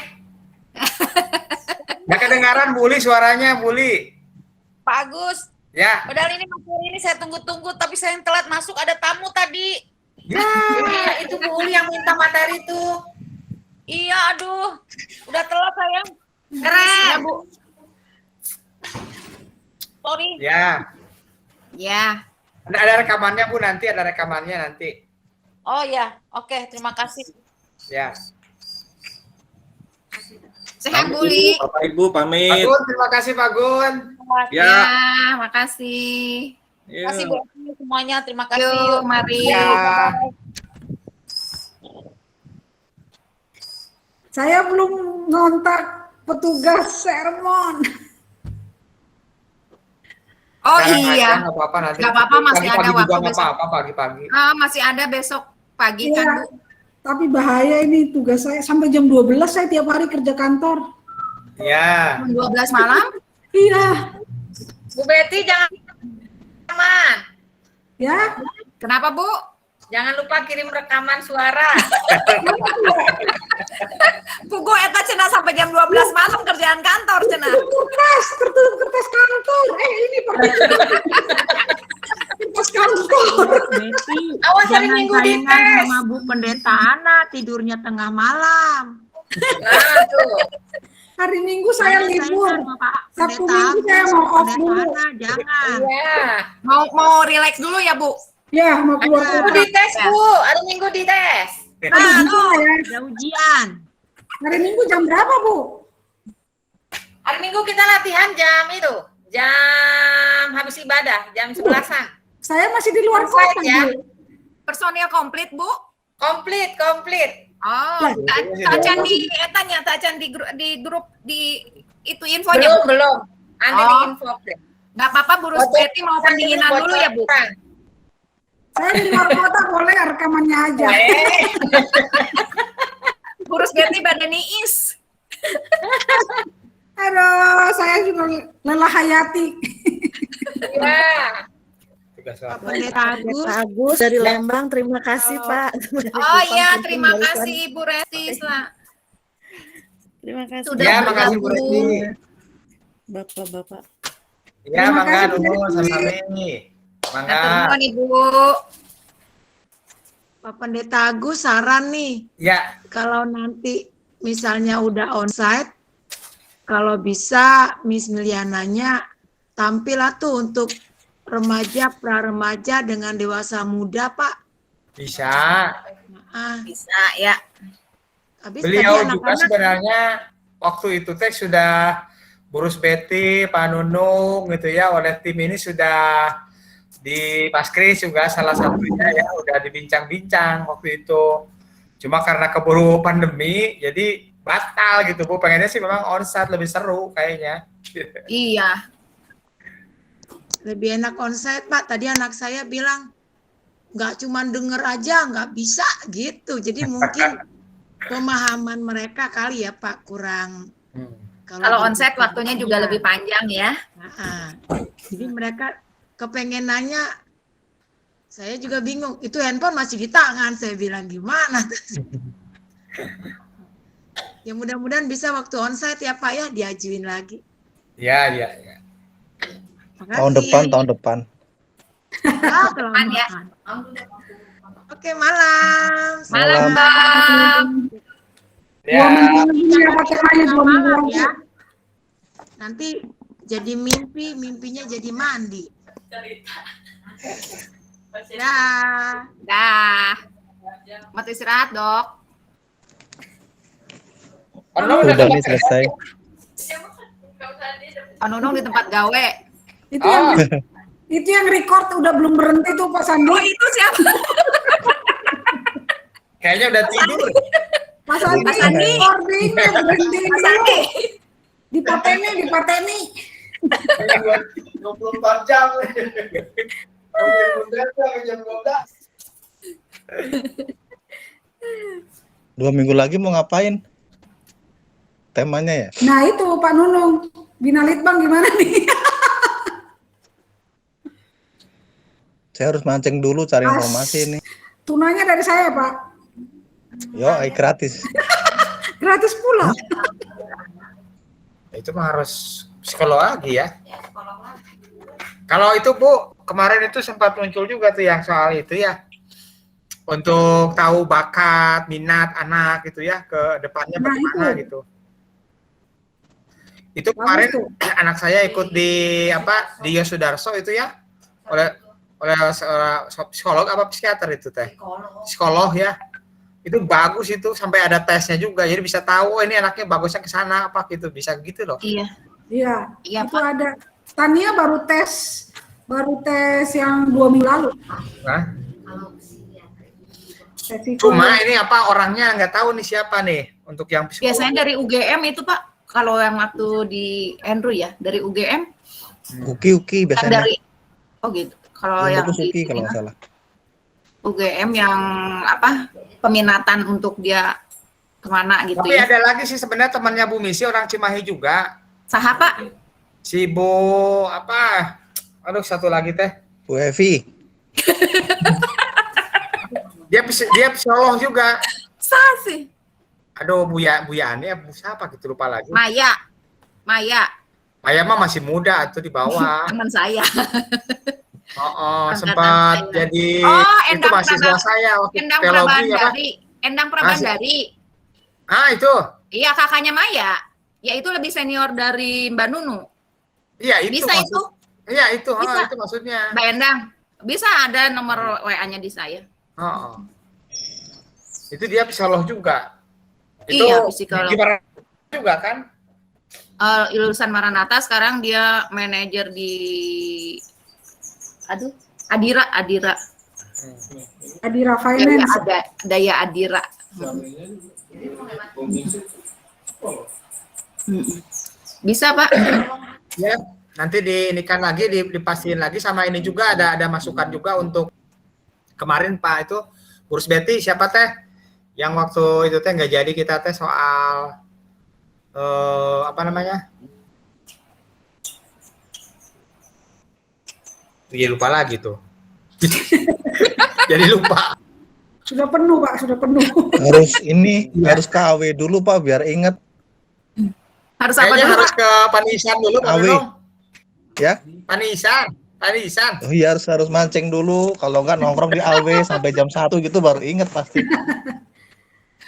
Nggak kedengaran Bu Uli suaranya, Bu Uli. Pak Agus. Ya. Padahal ini materi ini saya tunggu-tunggu, tapi saya yang telat masuk, ada tamu tadi. Ya. Itu Bu Uli yang minta materi tuh. Iya, aduh. Udah telat sayang. Keren. Ya, Bu. Sorry. Ya. Ya. Ada rekamannya Bu, nanti ada rekamannya nanti. Oh ya, oke, terima kasih. Ya. Sehat Bu Uli. Bapak Ibu pamit. Pak Gun, terima kasih Pak Gun. Ya. Makasih. Terima kasih buat semuanya, terima kasih. Yuk, mari. Ya. Saya belum ngontak petugas sermon. Oh Jangan, iya. Nggak apa-apa nanti. Nggak apa-apa, masih Pagi-pagi ada juga waktu nggak besok. apa-apa pagi-pagi. Masih ada besok pagi Iya, kan Bu? tapi bahaya ini tugas saya sampai jam 12 saya tiap hari kerja kantor. Ya. Jam 12 malam? Iya. Bu Betty jangan rekaman. Ya. Kenapa Bu? Jangan lupa kirim rekaman suara. Pugu eta cenah sampai jam 12 malam kerjaan kantor cenah. Kertas kantor. Ini kertas kantor. Awas hari Minggu dites. Sama Bu Pendeta Ana tidurnya tengah malam. Nah, tuh. Hari Minggu saya libur. Sabtu Minggu saya mau off dulu. Jangan. Iya. Mau relax dulu ya Bu? Ya, mau keluar. Minggu dites Bu, hari Minggu dites. Nah, Ada ujian. Hari Minggu jam berapa, Bu? Hari Minggu kita latihan jam habis ibadah, jam 11-an. Saya masih di luar Offside, kota, ya. Bu. Personil komplit Bu? Komplit. Oh, tak acan di etanya, tak acan di grup di itu infonya Bu? Belum. Nanti di info. Nggak apa-apa Bu Rusbeti mau pendinginan dulu ya Bu? Saya di luar kota boleh rekamannya aja. Burus Betty badan iis. Aduh, saya juga lelah hayati. Ya. Pendeta Agus dari Lembang, terima kasih Pak. Oh iya, terima kasih Bu Resti. Terima kasih. Sudah Ya, makasih Bu Resti. Bapak-bapak. Ya, mangga dulu sama ini. Mangga. Ibu. Pak Pendeta Agus saran nih. Ya. Kalau nanti misalnya udah onsite, kalau bisa Miss Miliananya tampil tuh untuk remaja, pra-remaja dengan dewasa muda, Pak. Bisa. Bisa ya. Habis Beliau tadi juga sebenarnya waktu itu teh sudah Bu Rusbeti, Pak Nunung gitu ya, oleh tim ini sudah di Mas Kris juga salah satunya ya udah dibincang-bincang waktu itu. Cuma karena keburu pandemi jadi batal gitu Bu. Pengennya sih memang onsite lebih seru kayaknya. Iya. Lebih enak onsite Pak. Tadi anak saya bilang nggak cuma denger aja nggak bisa gitu. Jadi mungkin pemahaman mereka kali ya Pak kurang. Kalau onsite waktunya juga lebih panjang ya. Jadi mereka kepengen nanya, saya juga bingung, itu handphone masih di tangan, saya bilang gimana? Ya mudah-mudahan bisa waktu onsite ya Pak ya, diajuin lagi. Ya. Tahun depan. Depan ya. Oke, malam. Malam, Bang. Ya. 2 minggu lagi ya, pakai aja 2 minggu lagi. Ya. Nanti jadi mimpinya jadi mandi. Dah. Mati istirahat, Dok. Udah nih selesai. Pak Nunung di tempat gawe. Itu yang record udah belum berhenti tuh Pak Sandi. Oh, itu siapa? Kayaknya udah tidur. Pak Sandi, recording berhenti dulu. Dipateni. 24 jam. Jam 12. 2 minggu lagi mau ngapain? Temanya ya? Nah itu Pak Nunung, Binalitbang gimana nih? Saya harus mancing dulu cari informasi ini. Tunanya dari saya Pak. Yo, gratis. Gratis pula. Itu mah harus psikologi ya. Kalau itu Bu, kemarin itu sempat muncul juga tuh yang soal itu ya. Untuk tahu bakat, minat anak gitu ya, ke depannya bagaimana gitu. Itu kemarin anak saya ikut di di Yosudarso itu ya. Oleh seorang psikolog apa psikiater itu teh? Psikolog ya. Itu bagus itu sampai ada tesnya juga. Jadi bisa tahu oh, ini anaknya bagusnya ke sana apa gitu, bisa gitu loh. Iya, itu Pak. Ada. Tania baru tes yang 2 minggu lalu. Nah. Cuma ini orangnya nggak tahu nih siapa nih untuk yang psikolog. Biasanya dari UGM itu Pak, kalau yang waktu di Andrew ya, dari UGM. Uki biasanya. Oh gitu. Kalau yang Uki kalau nggak salah. UGM yang peminatan untuk dia kemana gitu. Tapi ada lagi sih sebenarnya temannya Bu Misi orang Cimahi juga. Saha Pak? Si Bu aduh satu lagi teh. Bu Evi. Dia psikolog juga. Sih. Aduh Bu Yani Bu siapa gitu lupa lagi. Maya mah masih muda tuh di bawah. Teman saya. Sempat jadi itu mahasiswa saya waktu teologi apa? Endang Prabandari. Itu. Iya, kakaknya Maya. Ya itu lebih senior dari Mbak Nunu. Iya, itu. Bisa itu? Iya, itu. Bisa. Itu maksudnya. Mbak Endang, bisa ada nomor WA-nya di saya. Itu dia psikolog juga. Iya, psikolog. Juga kan? Lulusan Maranatha, sekarang dia manajer di Adira Finance. Daya Adira. Bisa Pak? Ya, nanti diinikan lagi, dipastiin lagi sama ini juga ada masukan juga untuk kemarin Pak itu Bu Rusbeti siapa teh yang waktu itu teh nggak jadi kita teh soal apa namanya? Jadi lupa lagi tuh. Jadi lupa. Sudah penuh Pak, sudah penuh. Harus KW dulu Pak biar ingat. Harus apa dulu? Harus ke Panisan dulu Pak. Ya? Panisan. Oh iya harus mancing dulu. Kalau enggak nongkrong di AW sampai jam 1 gitu baru inget pasti.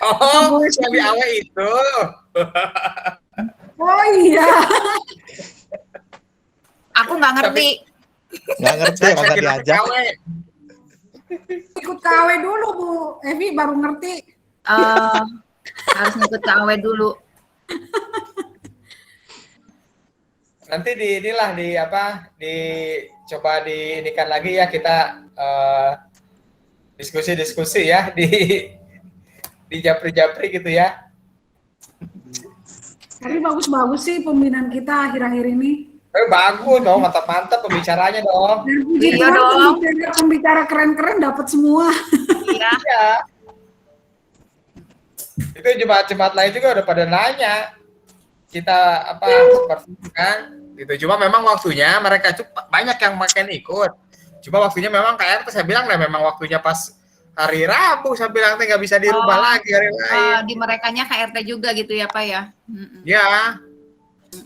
Oh, di AW itu. Oh iya. Aku nggak ngerti. Nggak ngerti maka diajak. Ikut KW dulu Bu Evi baru ngerti. Harus ikut KW dulu. nanti coba diinikan lagi ya, kita diskusi-diskusi ya di japri-japri gitu ya. Tapi bagus-bagus sih pembinaan kita akhir-akhir ini. Bagus dong, mantap-mantap pembicaranya dong. Dan puji Iya Tuhan, dong. pembicara keren-keren dapat semua. Iya. Itu jemaat-jemaat lain juga udah pada nanya. Kita seperti itu kan. Gitu. Cuma memang waktunya mereka banyak yang makin ikut. Cuma waktunya memang kayak saya bilang memang waktunya pas hari Rabu, saya bilang nggak bisa dirubah lagi hari lain. Di merekanya KRT juga gitu ya Pak ya? Ya,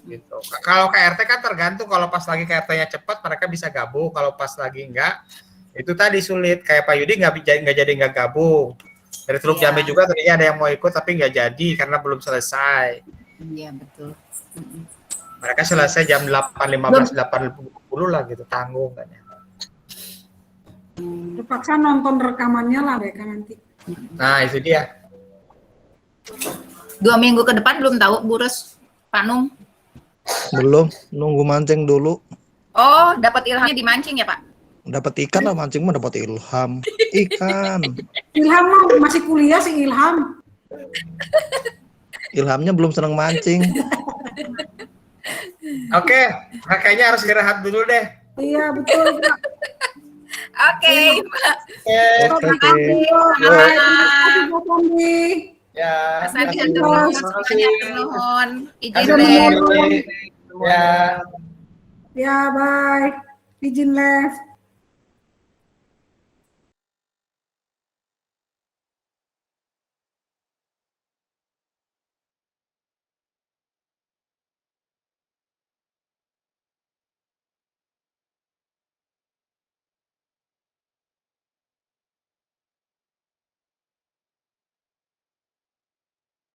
gitu. Kalau KRT kan tergantung, kalau pas lagi KRT-nya cepat mereka bisa gabung, kalau pas lagi enggak itu tadi sulit. Kayak Pak Yudi nggak gabung. Dari Teluk Jambi juga tadinya ada yang mau ikut tapi nggak jadi karena belum selesai. Iya betul. Mereka selesai jam 8.15, 8.20 lah gitu, tanggung kan ya. Terpaksa nonton rekamannya lah mereka nanti. Nah itu dia. 2 minggu ke depan belum tahu Burus, Pak Nung. Belum, nunggu mancing dulu. Oh, dapat ilhamnya dimancing ya Pak? Dapat ikan lah, mancing mah dapat ilham. Ikan. Ilham mah masih kuliah sih Ilham. Ilhamnya belum senang mancing. Oke, kayaknya harus istirahat dulu deh. Iya betul. Oke. Terima kasih. Ya. Mas Andi semuanya nuhun. Izin Ya. Ya, bye. Izin live.